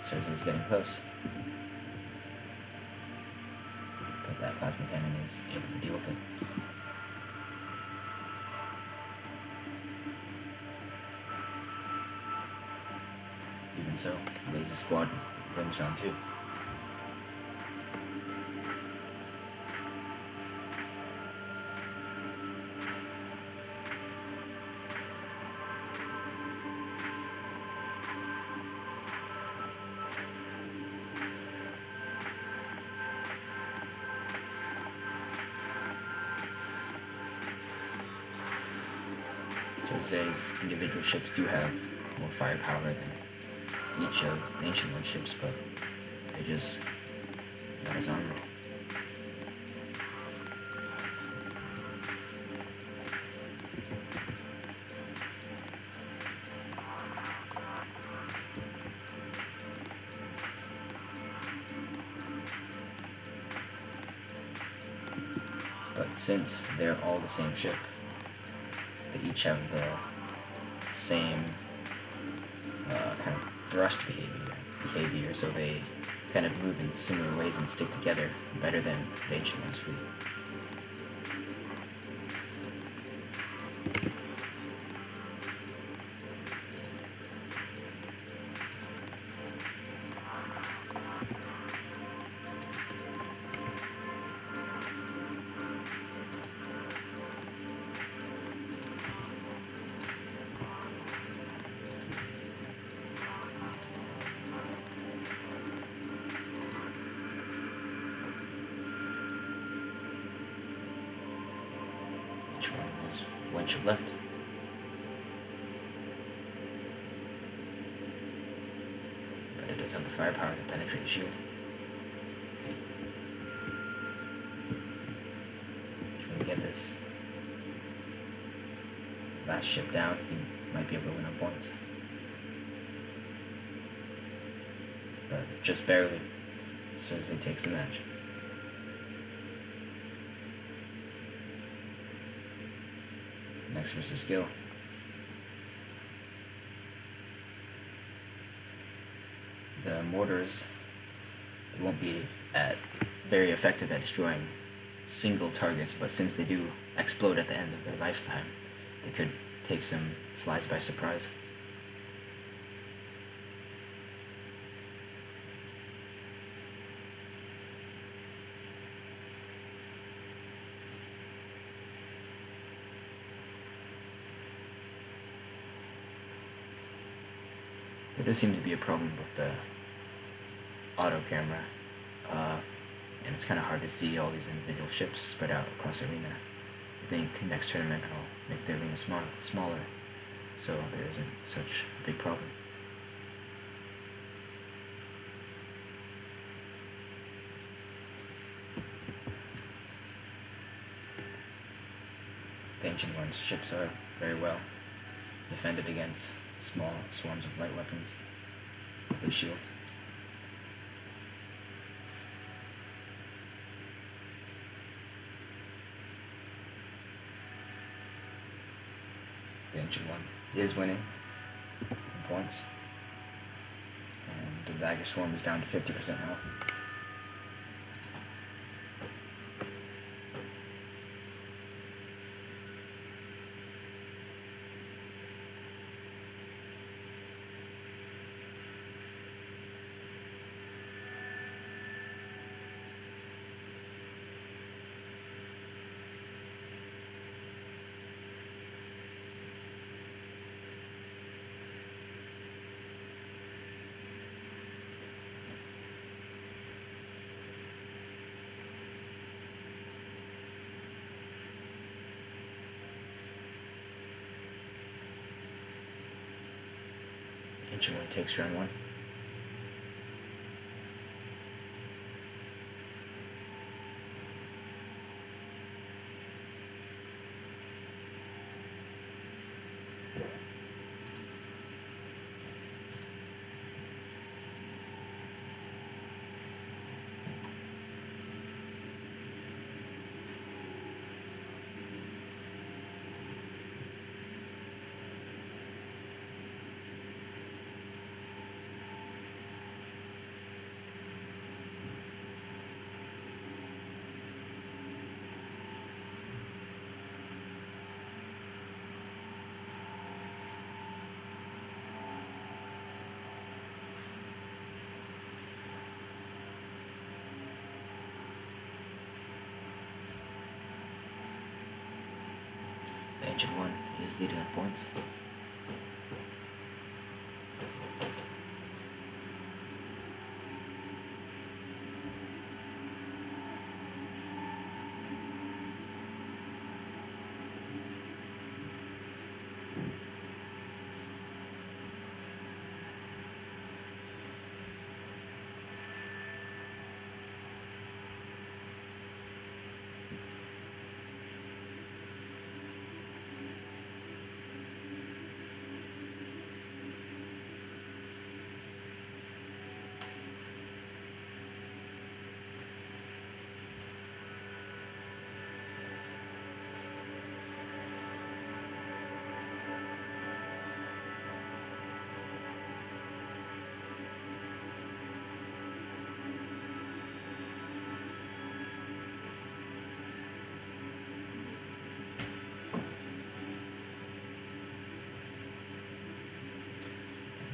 Cersei's getting close. But that plasma cannon is able to deal with it. Even so, Laser Squad wins round 2. Cersei's individual ships do have more firepower than each of the Ancient One ships, but they're just not as armored. But since they're all the same ship, they each have the same kind of thrust behavior, so they kind of move in similar ways and stick together better than the Ancient One's fleet. inch of left. But it does have the firepower to penetrate the shield. If we get this last ship down, he might be able to win on points. But just barely. Cersei takes the match. Next versus skill. The mortars won't be very effective at destroying single targets, but since they do explode at the end of their lifetime, they could take some flies by surprise. There does seem to be a problem with the auto camera, and it's kind of hard to see all these individual ships spread out across the arena. I think next tournament I'll make the arena smaller, so there isn't such a big problem. The Ancient One's ships are very well defended against small swarms of light weapons with their shields. The Ancient One is winning in points, and the Dagger Swarm is down to 50% health. Ancient One takes round one. The Ancient One is leading on points.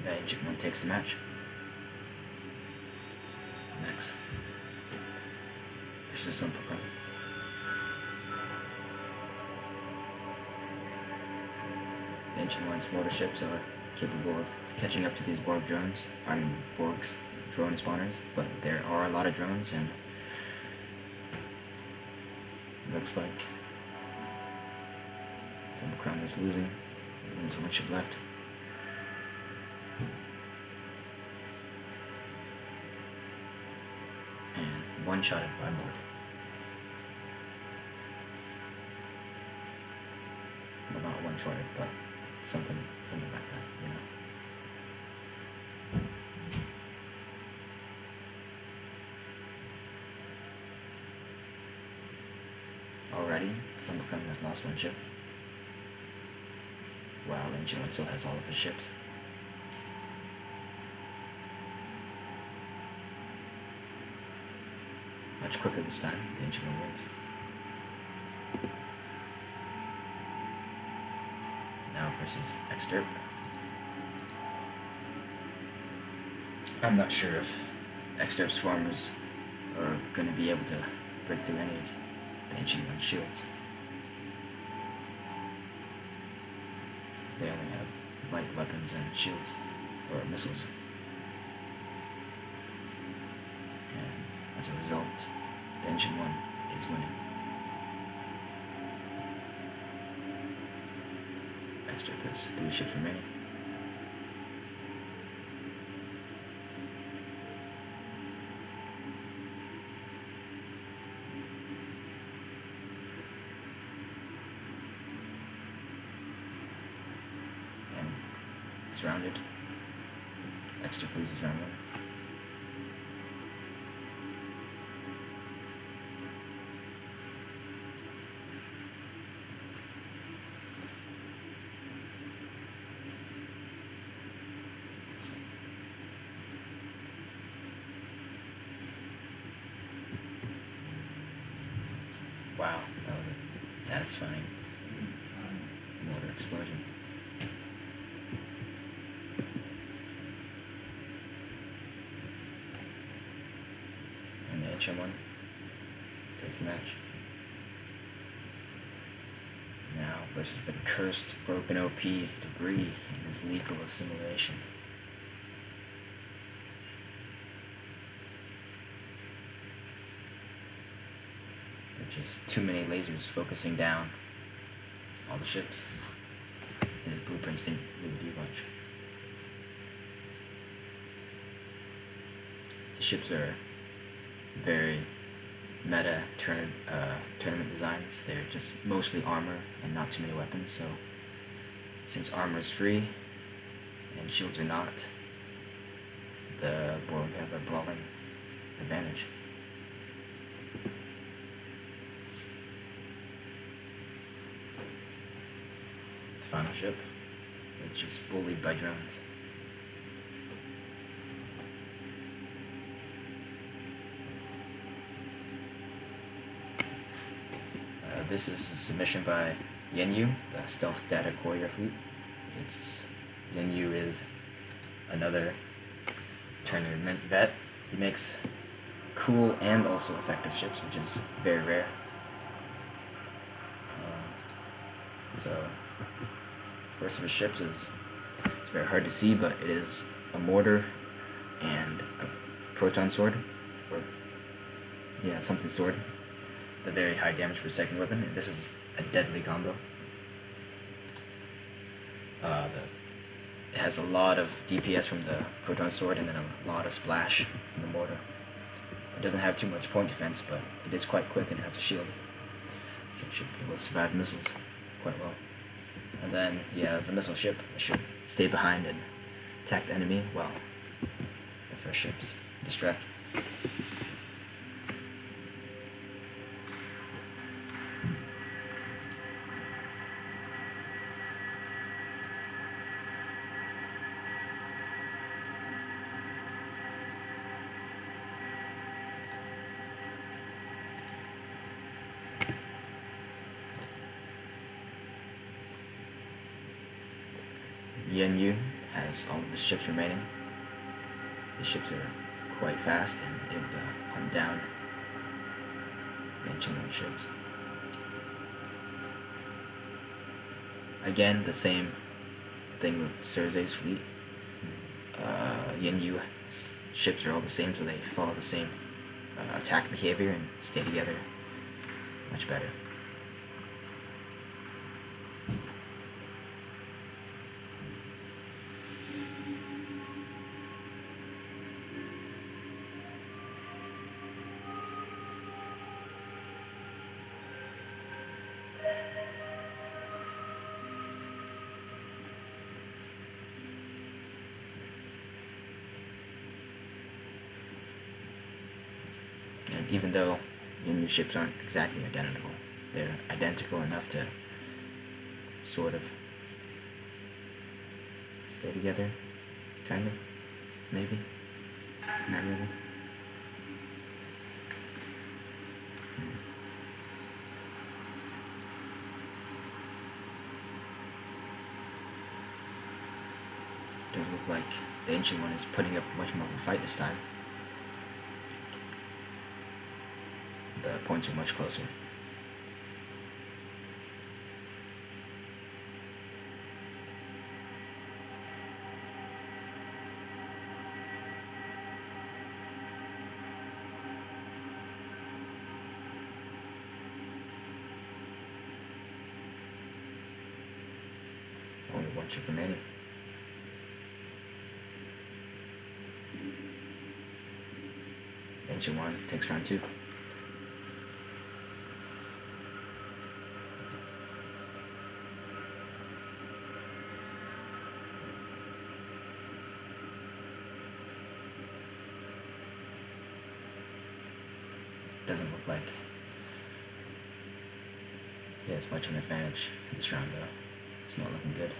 The Ancient One takes the match. Next. Versus Simple Pro. The Ancient One's mortar ships are capable of catching up to these Borg's drone spawners, but there are a lot of drones, and looks like Some Crown is losing. And there's one ship left. And one shot by board. Well, not one shot, but something like that, you know. Already, Sun Crown has lost one ship. Wow, and Joyous still has all of his ships. Much quicker this time, the Ancient One wins. Now versus Extirp. I'm not sure if Extirp's farmers are going to be able to break through any of the Ancient One's shields. They only have light weapons and shields, or missiles. And as a result, the Ancient One is winning. Extirp has 3 ships remaining. Surrounded. Extirp loses round 1. Wow, that was a satisfying mortar explosion. One takes the match. Now versus the cursed broken OP Debris and his lethal assimilation. There's just too many lasers focusing down all the ships. His blueprints didn't really do much. His ships are very meta tournament designs. They're just mostly armor and not too many weapons, so since armor is free and shields are not, the Borg have a brawling advantage. The final ship, which is bullied by drones. This is a submission by Yenyu, the Stealth Data Courier Fleet. Yenyu is another tournament vet. He makes cool and also effective ships, which is very rare. So, first of his ships it's very hard to see, but it is a mortar and a proton sword, or yeah, something sword. The very high damage per second weapon, and this is a deadly combo. It has a lot of DPS from the proton sword and then a lot of splash from the mortar. It doesn't have too much point defense, but it is quite quick and it has a shield, so it should be able to survive missiles quite well. And then, yeah, as a missile ship, it should stay behind and attack the enemy while the first ships distract. Yenyu has all of his ships remaining. His ships are quite fast and able to hunt down the Ancient One ships. Again, the same thing with Cersei's fleet. Yenyu's ships are all the same, so they follow the same attack behavior and stay together much better. even though new ships aren't exactly identical, they're identical enough to sort of stay together, kind of, maybe, not really. Does look like the ancient one is putting up much more of a fight this time. The points are much closer. Only one ship remaining. Ancient one takes round 2. Doesn't look like he has much of an advantage this round though. It's not looking good.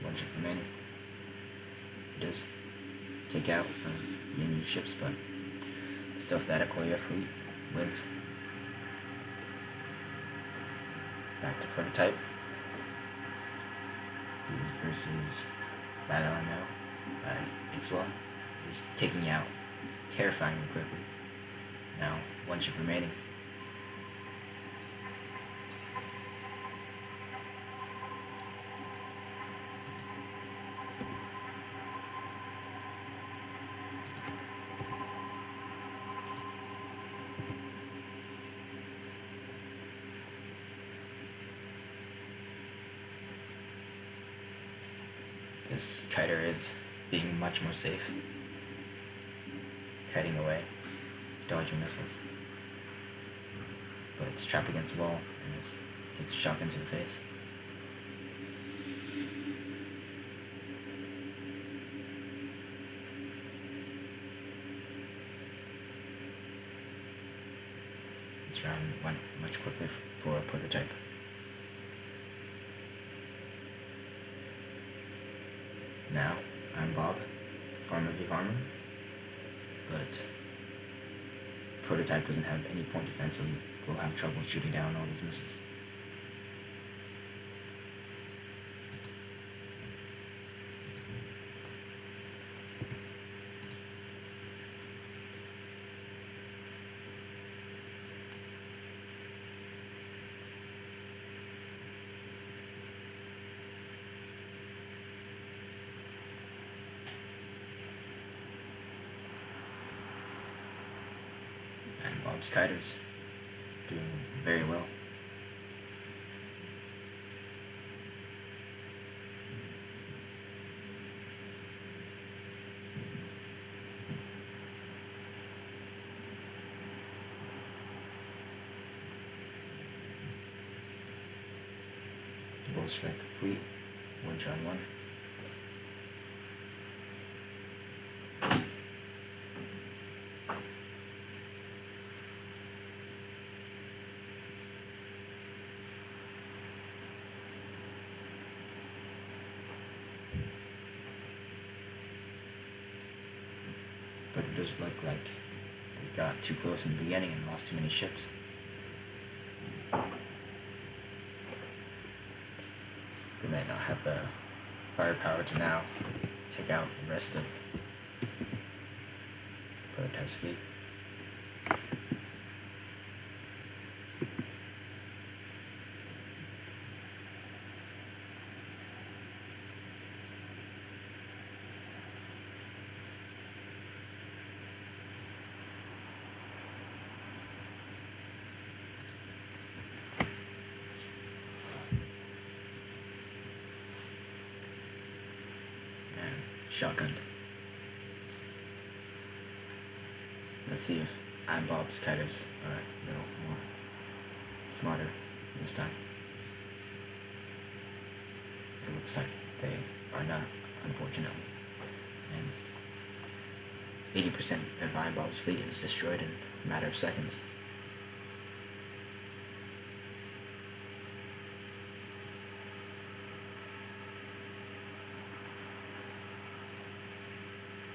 One ship remaining. It does take out Union ships, but the Stealth Aquaria fleet wins. Back to prototype. He's versus that LMO by Ikswa. He's taking out terrifyingly quickly. Now, one ship remaining. This kiter is being much more safe, kiting away, dodging missiles, but it's trapped against the wall and takes a shock into the face. This round went much quicker for a prototype. Now, I'm Bob, Farmer v. Farmer, but prototype doesn't have any point defense, so we'll have trouble shooting down all these missiles. And Bob's kiters doing very well. Bull strike complete, 1-on-1. But it does look like they got too close in the beginning and lost too many ships. They might not have the firepower to now take out the rest of Prototype's fleet. Shotgun. Let's see if Iron Bob's kiters are a little more smarter this time. It looks like they are not, unfortunately. And 80% of Iron Bob's fleet is destroyed in a matter of seconds.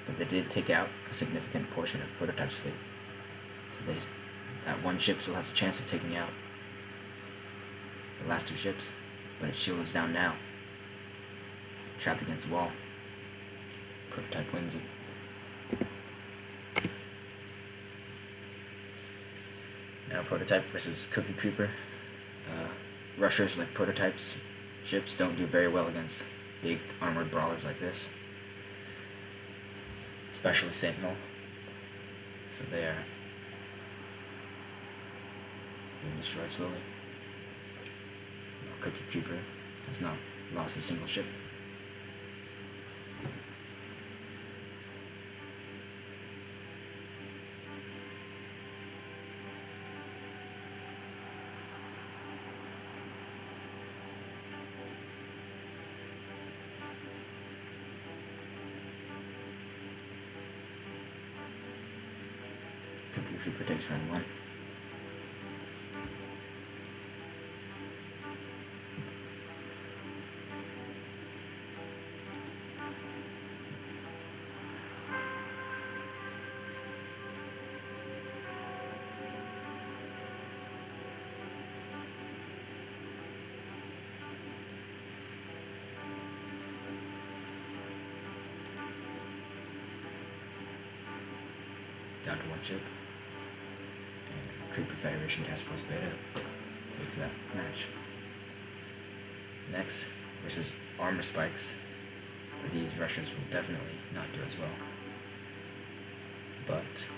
But they did take out a significant portion of Prototype's fleet. So that one ship still has a chance of taking out the last two ships, but its shield is down now. Trapped against the wall. Prototype wins it. Now Prototype versus Cookie Creeper. Rushers like Prototype's ships don't do very well against big armored brawlers like this. Especially Sentinel. So they are being destroyed slowly. Cookie Creeper has not lost a single ship. Cookie Creeper takes round one. Down to one ship. And Creeper Federation Task Force Beta takes that match. Next, versus Armor Spikes. These rushers will definitely not do as well. But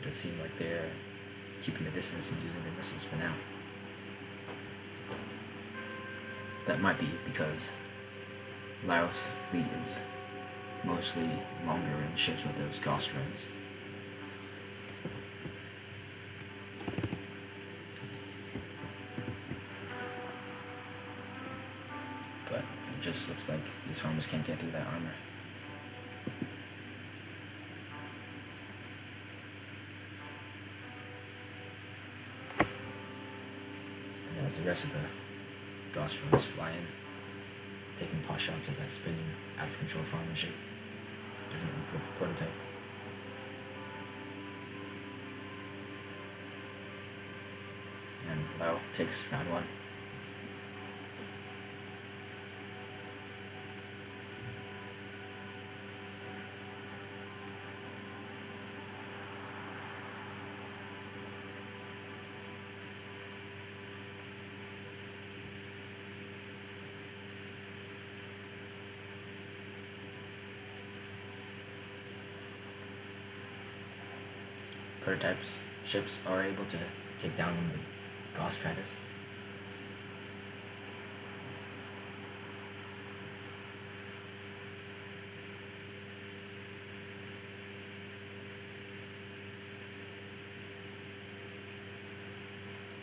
it does seem like they're keeping the distance and using their missiles for now. That might be because Laos' fleet is mostly longer range ships with those Gauss drones. But it just looks like these farmers can't get through that armor. And as the rest of the Gauss drones fly in, taking pot shots at that spinning, out of control farmer ship. Doesn't look good for Prototype. And Lao takes round one. Prototype's ships are able to take down one of the Gauss Kiters.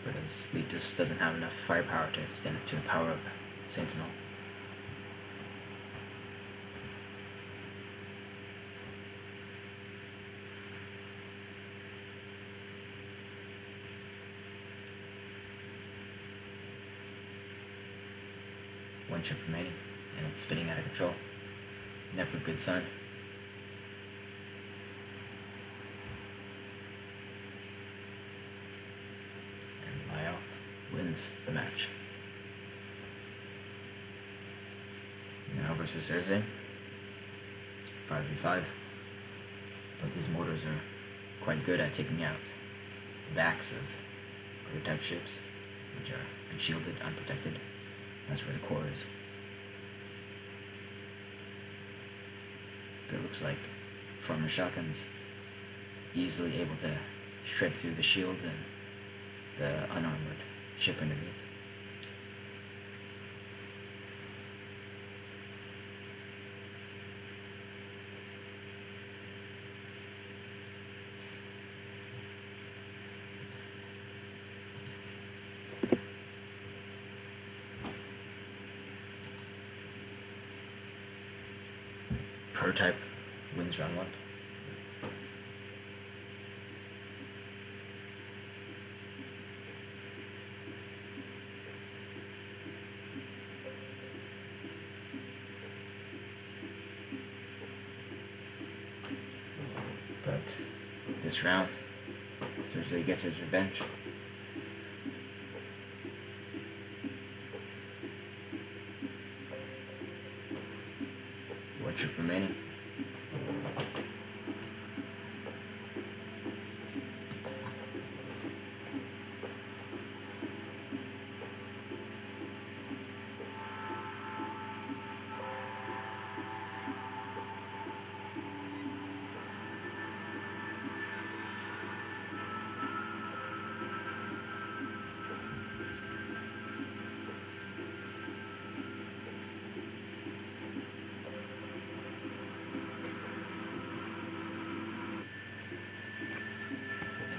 But his fleet just doesn't have enough firepower to stand up to the power of Sentinel. One ship remaining, and it's spinning out of control. Never a good sign. And Lyle wins the match. Now versus Thursday, 5v5. But these mortars are quite good at taking out the backs of Prototype ships, which are unshielded, unprotected. That's where the core is. But it looks like Farmer Shotgun's easily able to shred through the shield and the unarmored ship underneath. prototype wins round 1. But this round, Thursday gets his revenge. One trip remaining.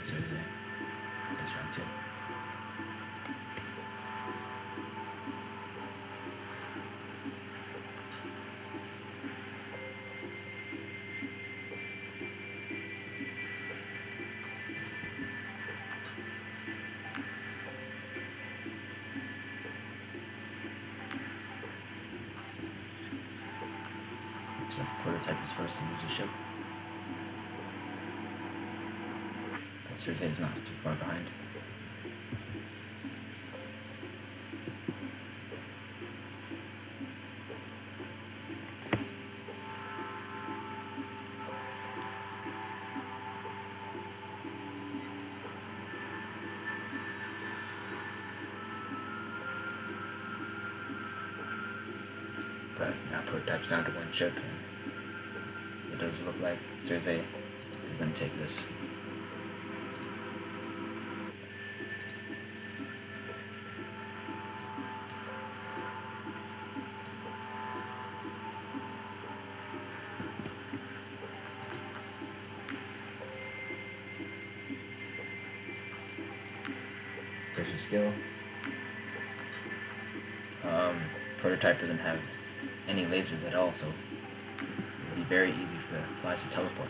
Thursday takes round 2. Looks like prototype is first to lose a ship. Thursday is not too far behind. But now prototype's down to 1 ship, and it does look like Thursday is going to take this. There's a skill. Prototype doesn't have any lasers at all, so it'll be very easy for the flies to teleport.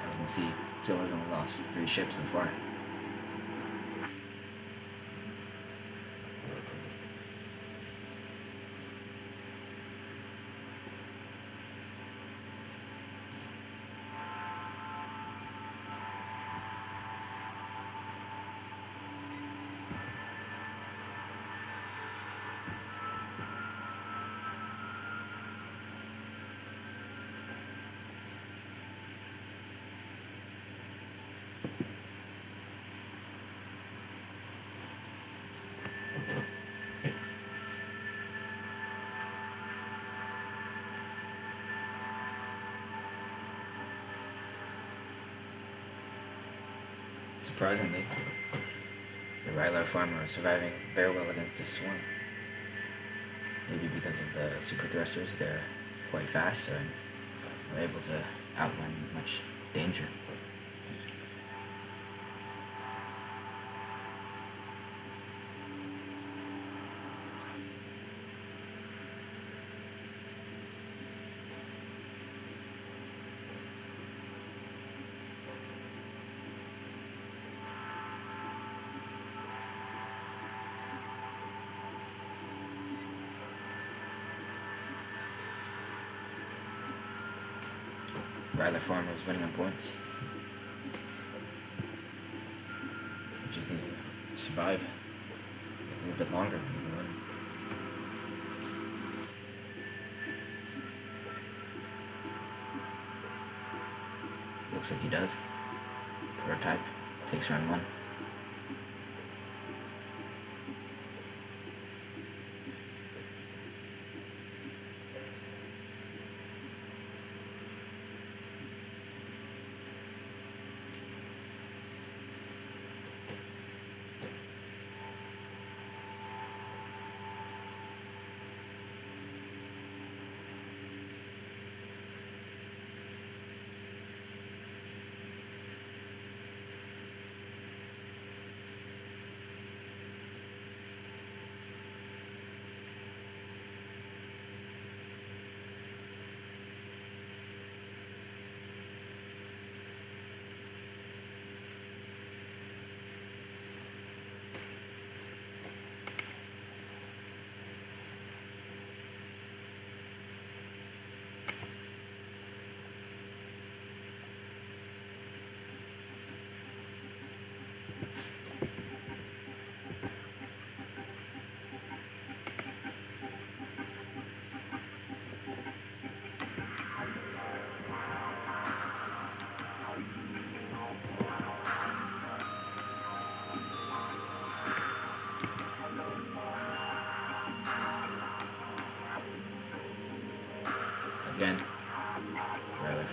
As you can see, still has only lost 3 ships so far. Surprisingly, the Rylar farmer is surviving very well against this swarm. Maybe because of the super thrusters, they're quite fast and are able to outrun much danger. Rylar farmer is winning on points. He just needs to survive a little bit longer. Looks like he does. Prototype takes round 1.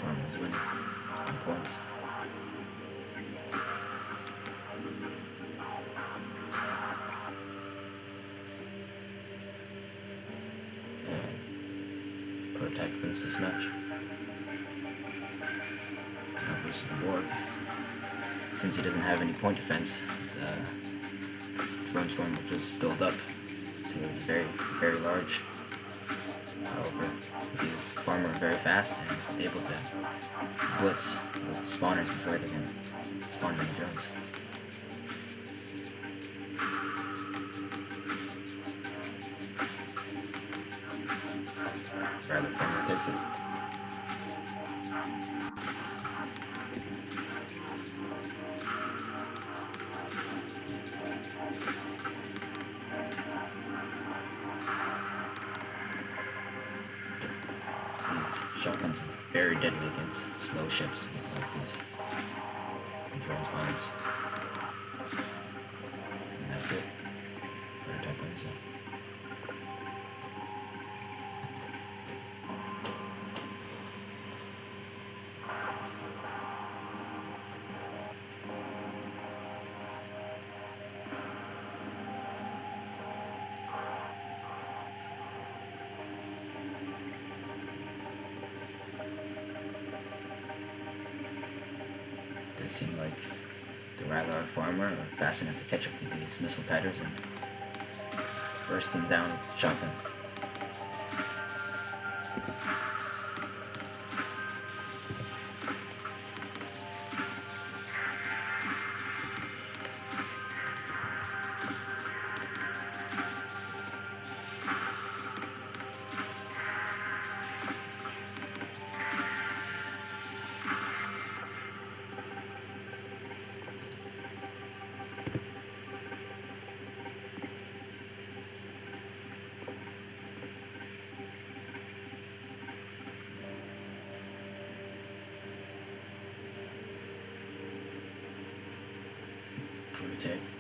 farmer is winning on points. And prototype wins this match. Now versus the board. Since he doesn't have any point defense, Drone Storm will just build up to his very, very large. However, he's farmer very fast and able to blitz the spawners before they can spawn many drones. Rather, farmer takes it. Shotguns are very deadly against slow ships like these drone spawners. And that's it. Prototype wins it. It seemed like the Rylar farmer are fast enough to catch up to these missile titers and burst them down with the shotgun.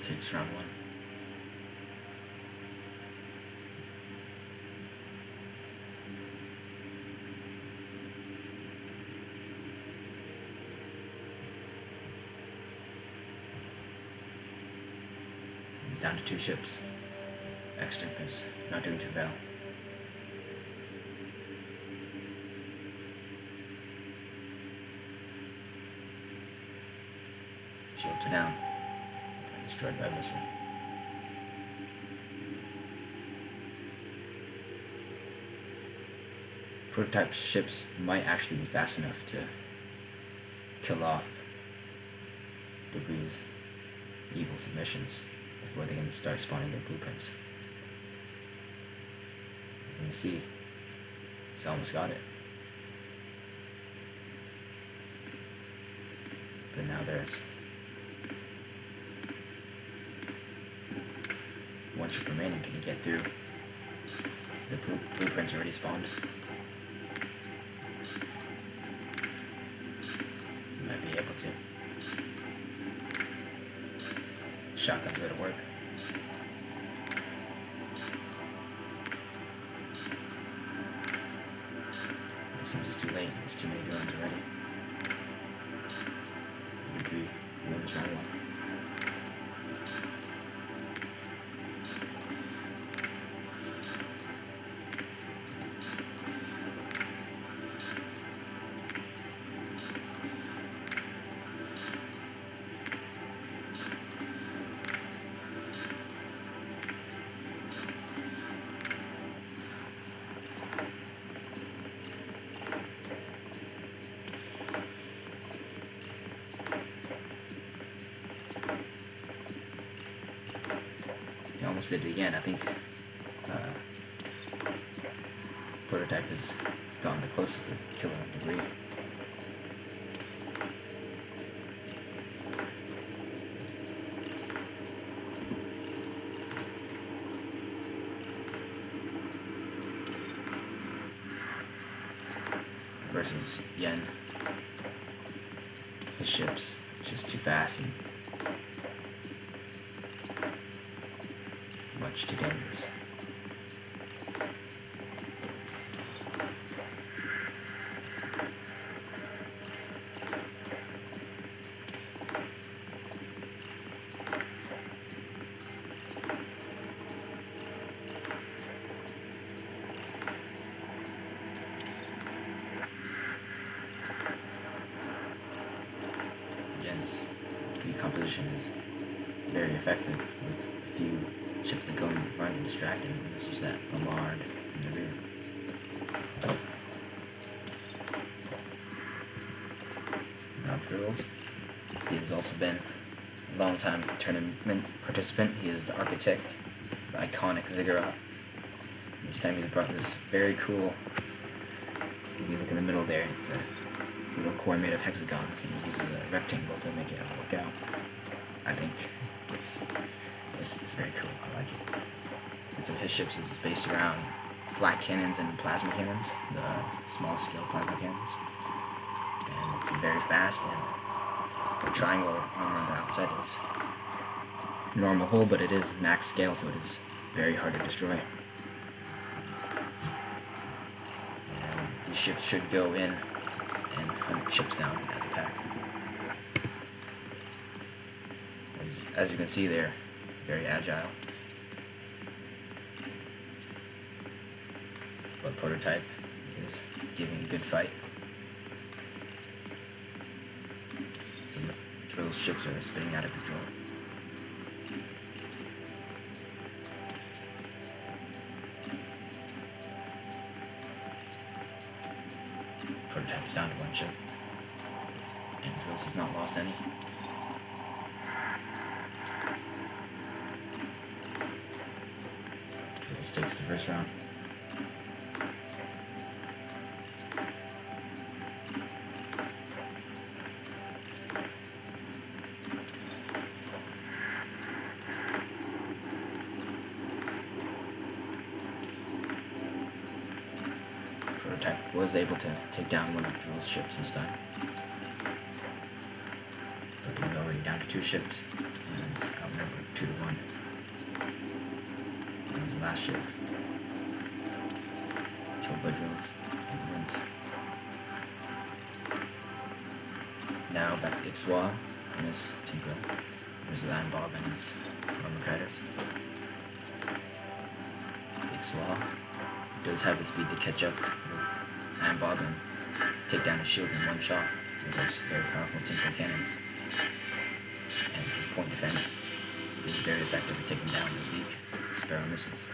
Takes round one. He's down to 2 ships. X-Strip is not doing too well. Shields are down. Destroyed by missile. Prototype ships might actually be fast enough to kill off Debris' evil submissions before they can start spawning their blueprints. You can see he's almost got it. But now there's one ship remaining. Can he get through? The blueprints already spawned. He might be able to. Shotgun's go to work. It seems it's too late. There's too many drones already. Maybe wins round one. Almost did it again. I think Prototype has gotten the closest to killing Debris. Versus Yen. His ship's just too fast and much too dangerous. composition is very effective with a few ships that go in the front and distract him. This is that bombard in the rear. Now drills. He has also been a long-time tournament participant. He is the architect, the iconic ziggurat. This time he's brought this very cool, if you look in the middle there, it's a little core made of hexagons, and he uses a rectangle to make it work out. I think it's very cool. I like it. And so his ships is based around flat cannons and plasma cannons, the small scale plasma cannons. And it's very fast, and the triangle armor on the outside is normal hull, but it is max scale, so it is very hard to destroy. And these ships should go in and hunt ships down as a pack. As you can see, they're very agile. But prototype is giving a good fight. Some drill ships are spinning out of control. Prototype is down to one ship. And drills has not lost any. Drills takes the first round. Prototype was able to take down one of Drill's ships this time. But he's already down to 2 ships, and it's outnumbered 2-1. That was the last ship. Killed by Drills, and wins. Now back to Ikswa and his Tinker. There's Land Bob and his armor kriders. Ikswa does have the speed to catch up with Land Bob and take down his shields in one shot with those very powerful Tinker cannons. And his point defense is very effective at taking down the weak Sparrow missiles.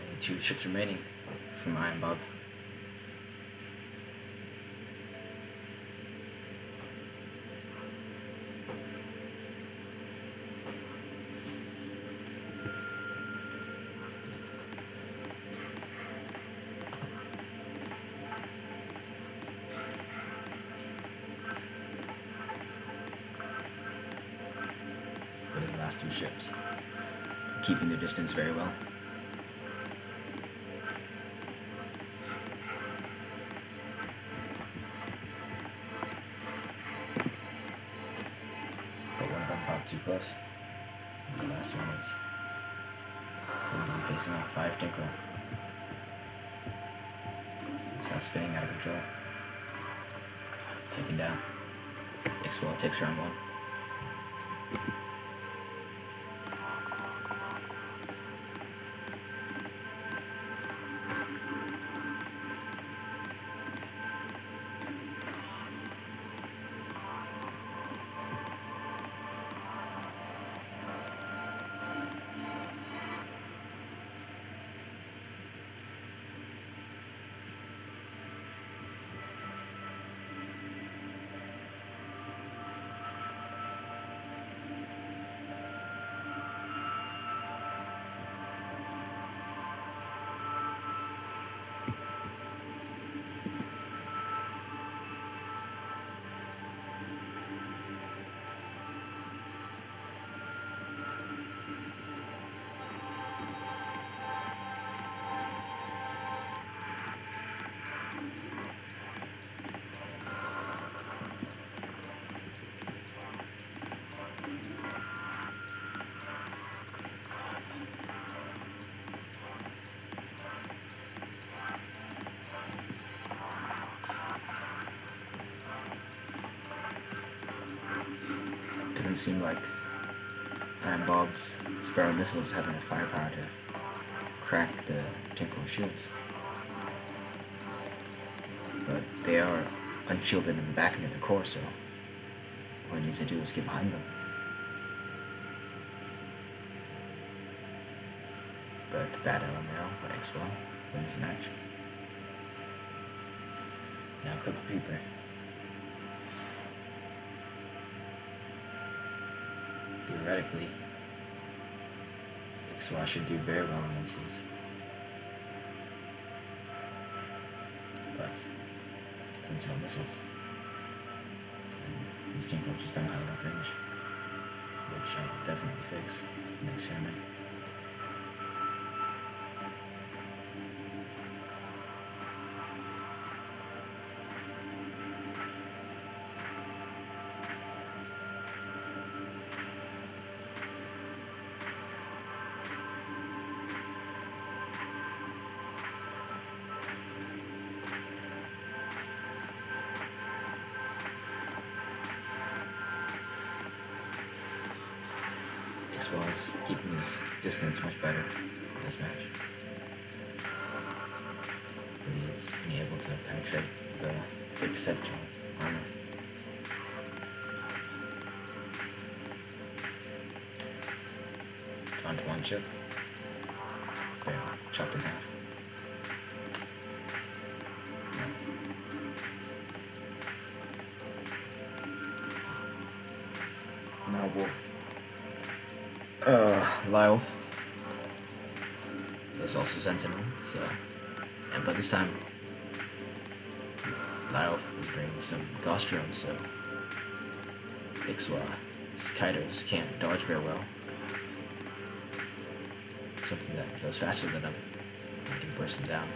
Only 2 ships remaining from Iron Bob. But his last 2 ships, keeping their distance very well. But one of them popped too close. And the last one is going to be facing off 5 Tinker. It's now spinning out of control. Taken down. Ikswa takes round 1. definitely seem like Iron Bob's Sparrow missiles have enough firepower to crack the Tinkle shields. But they are unshielded in the back and at the core, so all he needs to do is get behind them. But bad LML by Ikswa wins the match. Now cook the paper. Theoretically, Ikswa should do very well against these. But since no missiles, and these Tinkles just don't have enough range, which I will definitely fix next tournament. Ikswa's keeping his distance much better in this match. But he's been able to penetrate the thick sector armor. Onto one chip. It's been chopped in half. Now Wooo. Lyle. There's also Sentinel, so... but this time, Lyle was bringing some Gauss drones, so... Ikswa's Kaitos can't dodge very well. Something that goes faster than them, and can burst them down.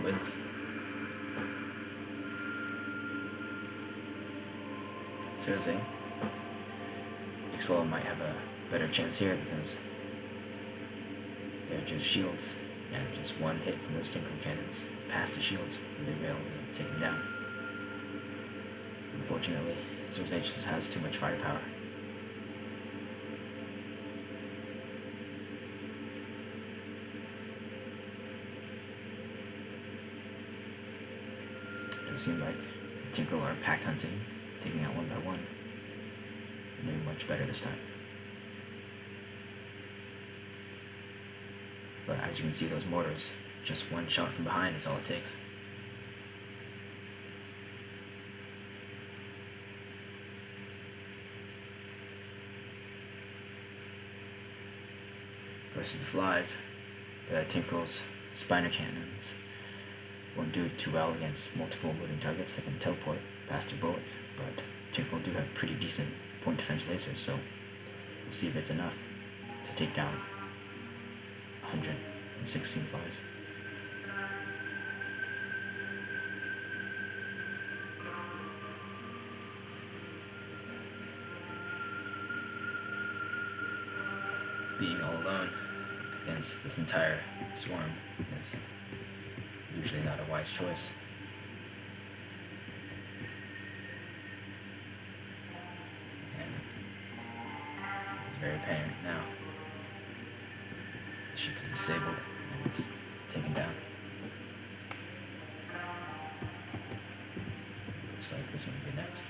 Wins. Seriously, Ikswa might have a better chance here because they're just shields, and just one hit from those Tinkle cannons past the shields would be able to take them down. Unfortunately, Zorzane just has too much firepower. It seemed like Tinkle are pack hunting, taking out one by one. Maybe much better this time. But as you can see, those mortars, just one shot from behind is all it takes. Versus the flies, the Tinkle's Spiner Cannons won't do too well against multiple moving targets that can teleport past their bullets, but Tinkle do have pretty decent point defense lasers, so we'll see if it's enough to take down 116 flies. Being all alone against this entire swarm is usually not a wise choice. And it's very apparent now. The ship is disabled and it's taken down. Looks like this one will be next.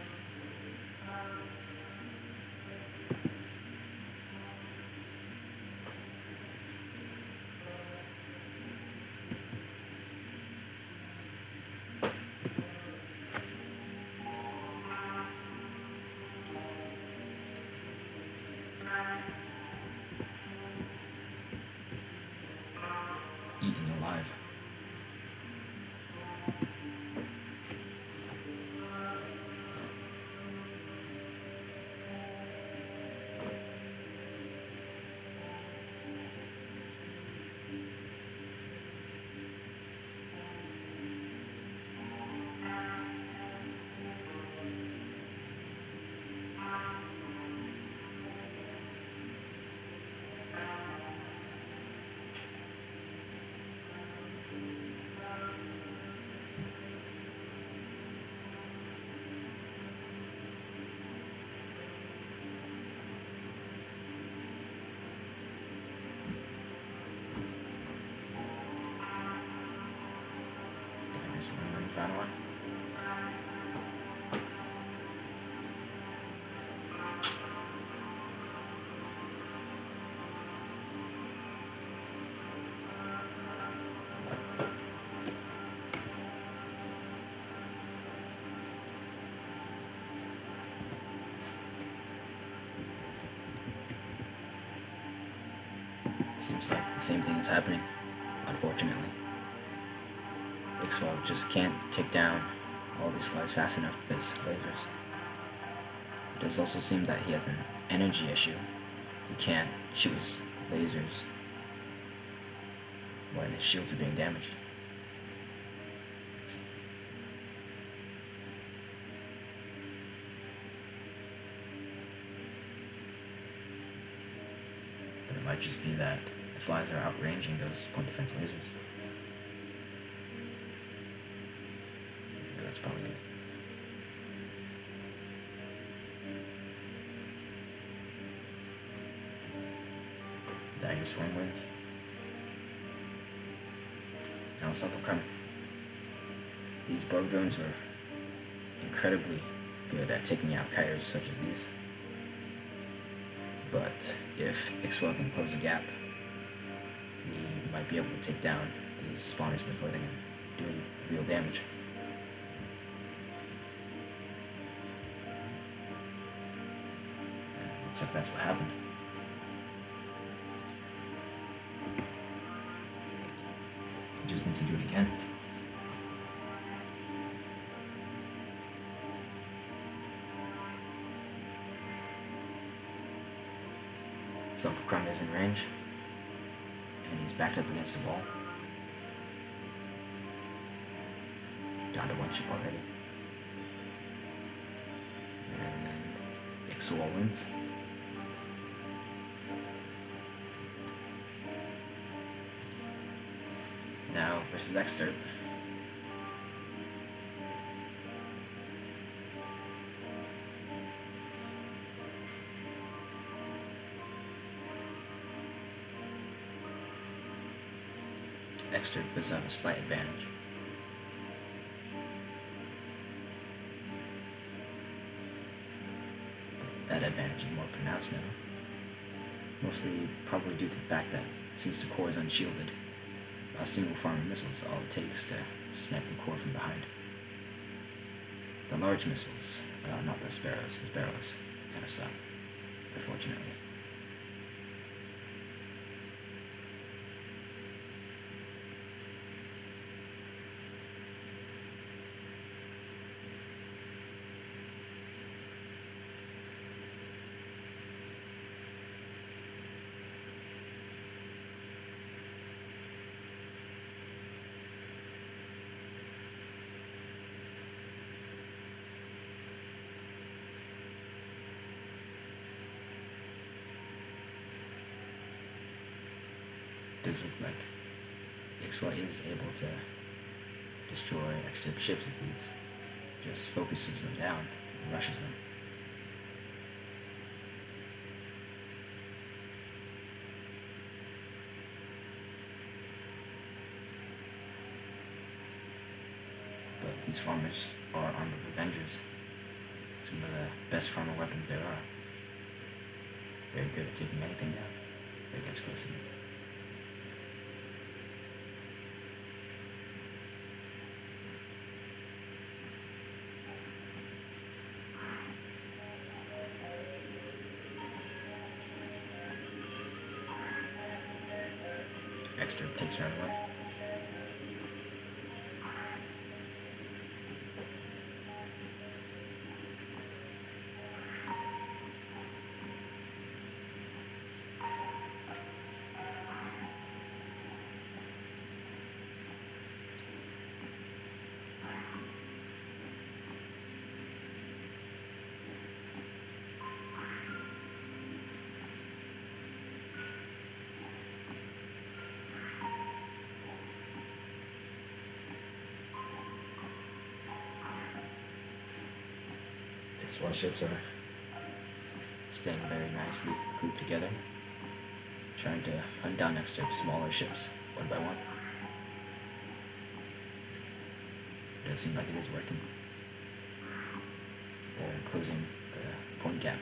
Eaten alive. seems like the same thing is happening, unfortunately. Ikswa just can't take down all these flies fast enough with his lasers. It does also seem that he has an energy issue. He can't shoot his lasers when his shields are being damaged. But it might just be that the flies are outranging those point defense lasers. Yeah, that's probably good. Dagger Swarm wins. Now Cycle Crumb. These bug drones are incredibly good at taking out kiters such as these. But if Ikswa can close a gap, he might be able to take down these spawners before they can do real damage. And looks like that's what happened. He just needs to do it again. Cycle Crumb is in range, and he's backed up against the wall. Down to one ship already. And Ikswa wins. Now versus Exter. Exter does have a slight advantage. That advantage is more pronounced now. Mostly probably due to the fact that since the core is unshielded, a single farmer missile is all it takes to snipe the core from behind. The large missiles, not the sparrows kind of suck, unfortunately. Does look like Ikswa is able to destroy extra ships with these. Just focuses them down and rushes them. But these farmers are armed with Avengers. Some of the best farmer weapons there are. Very good at taking anything down that gets close to them. Extra takes her away. These warships are staying very nicely grouped together, trying to hunt down extra smaller ships one by one. It does seem like it is working. They're closing the point gap.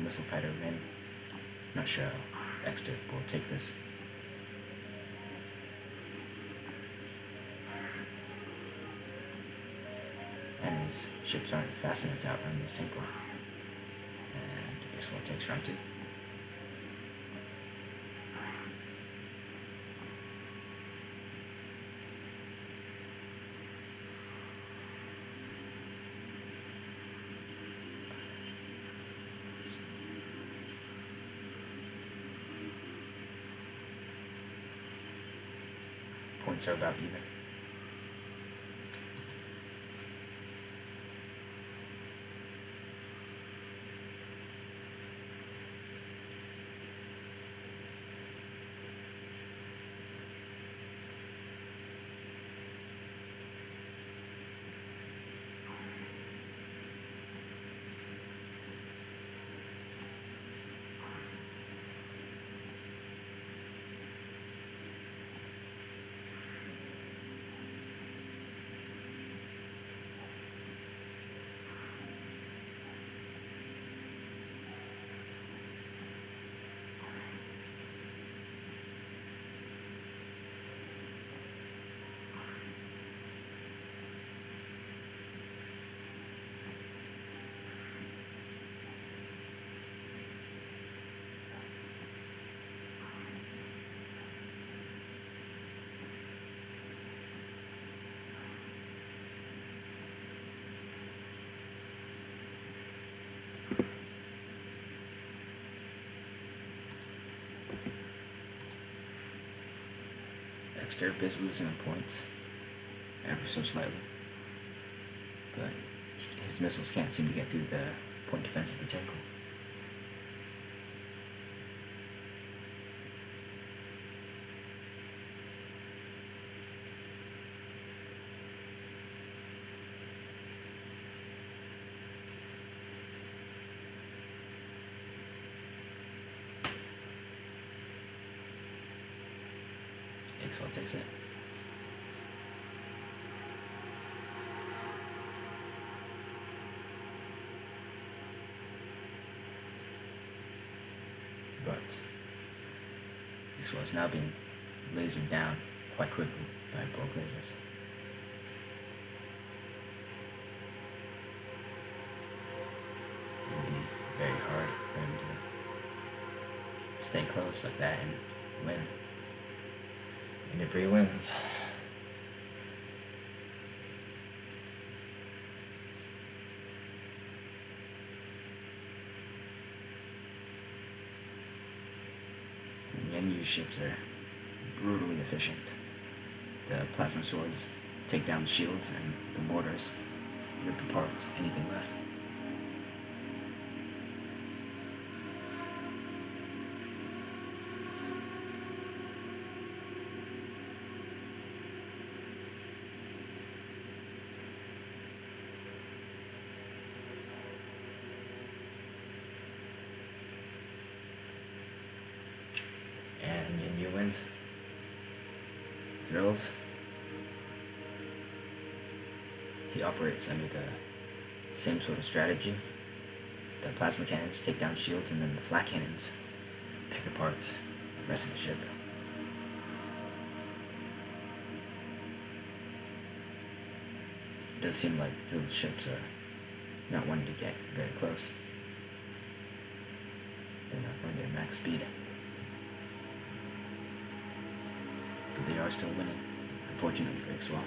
missile fighter remaining. Not sure how Exter will take this. Enemy's ships aren't fast enough to outrun this tank war. And Ikswa takes round 2. Points are about even. Exter is losing on points, ever so slightly, but his missiles can't seem to get through the point defense of the tank. Ikswa takes it. But Ikswa is now being lasered down quite quickly by bulk lasers. It will be very hard for him to stay close like that and win. And if he wins, Yenyu ships are brutally efficient. The plasma swords take down the shields, and the mortars rip apart anything left. Wins. Drills. He operates under the same sort of strategy. The plasma cannons take down shields, and then the flak cannons pick apart the rest of the ship. It does seem like those ships are not wanting to get very close. They're not going their max speed. But they are still winning, unfortunately for Ikswa.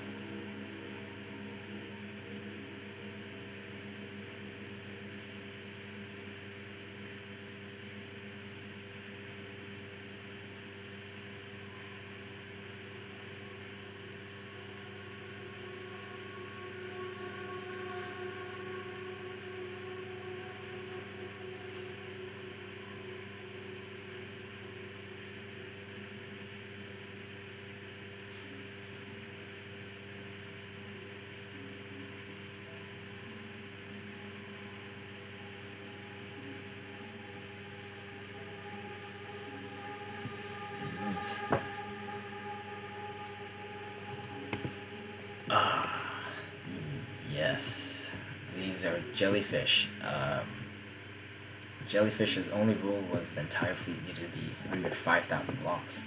Yes, these are jellyfish, Jellyfish's only rule was the entire fleet needed to be under 5,000 blocks.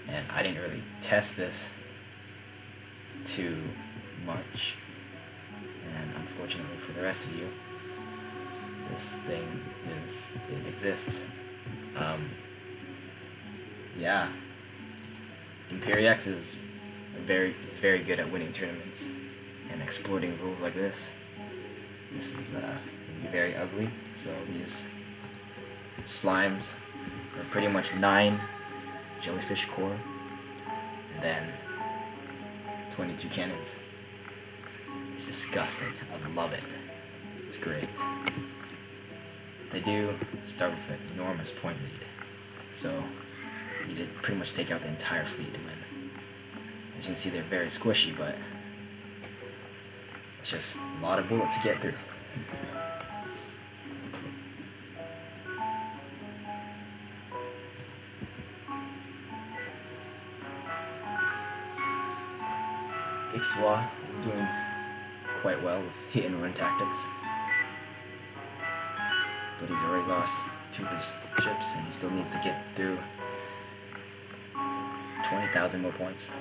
And I didn't really test this too much. And unfortunately for the rest of you, this thing it exists. Yeah. Imperiex is very good at winning tournaments and exploiting rules like this. This is gonna be very ugly. So these slimes are pretty much 9 jellyfish core and then 22 cannons. It's disgusting. I love it. It's great. They do start with an enormous point lead, so you need to pretty much take out the entire fleet to win. As you can see, they're very squishy, but it's just a lot of bullets to get through. Ikswa is doing quite well with hit and run tactics, but he's already lost 2 of his ships and he still needs to get through 20,000 more points.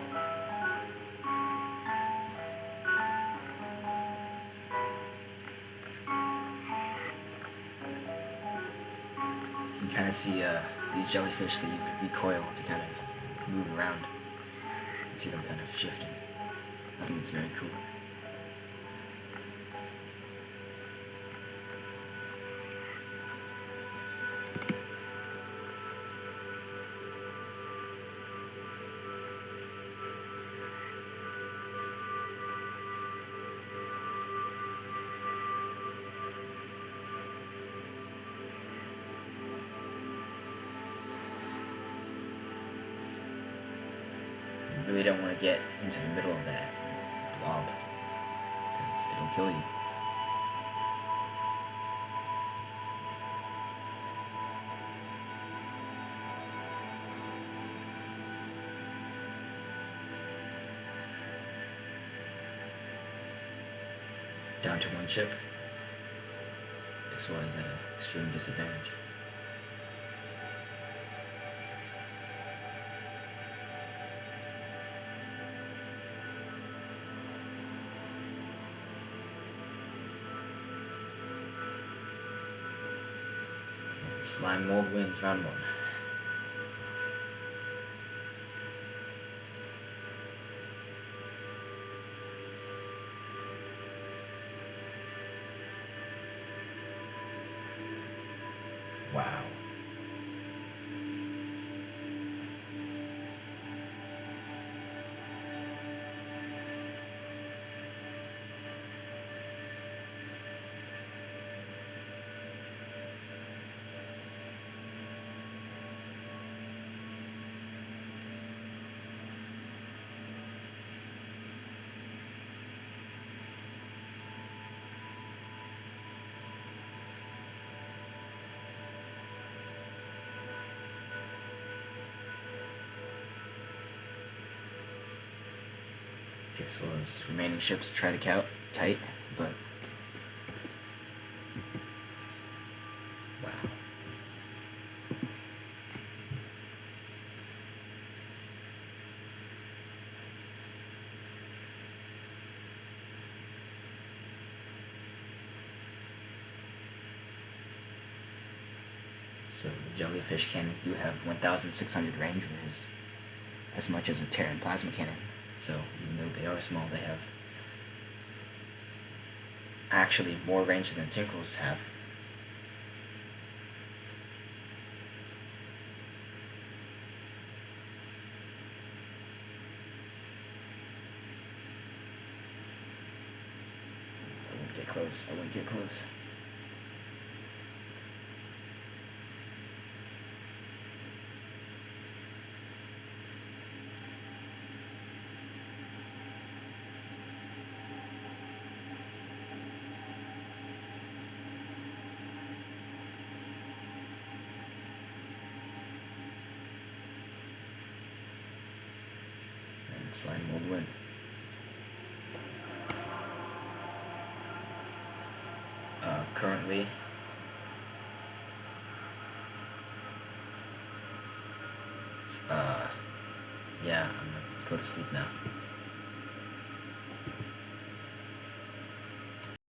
You can kind of see these jellyfish, they use a recoil to kind of move around. You can see them kind of shifting. I think it's very cool. You really don't want to get into the middle of that blob, because it'll kill you. Down to 1 ship. Ikswa is at an extreme disadvantage. Slime mold wins round 1. Wow. Ikswa's remaining ships try to count tight, but wow. So the jellyfish cannons do have 1,600 range, which is as much as a Terran plasma cannon. So even though they are small, they have actually more range than Tinkles have. I won't get close. I won't get close. Slime mold wins. Currently, Yeah, I'm gonna go to sleep now.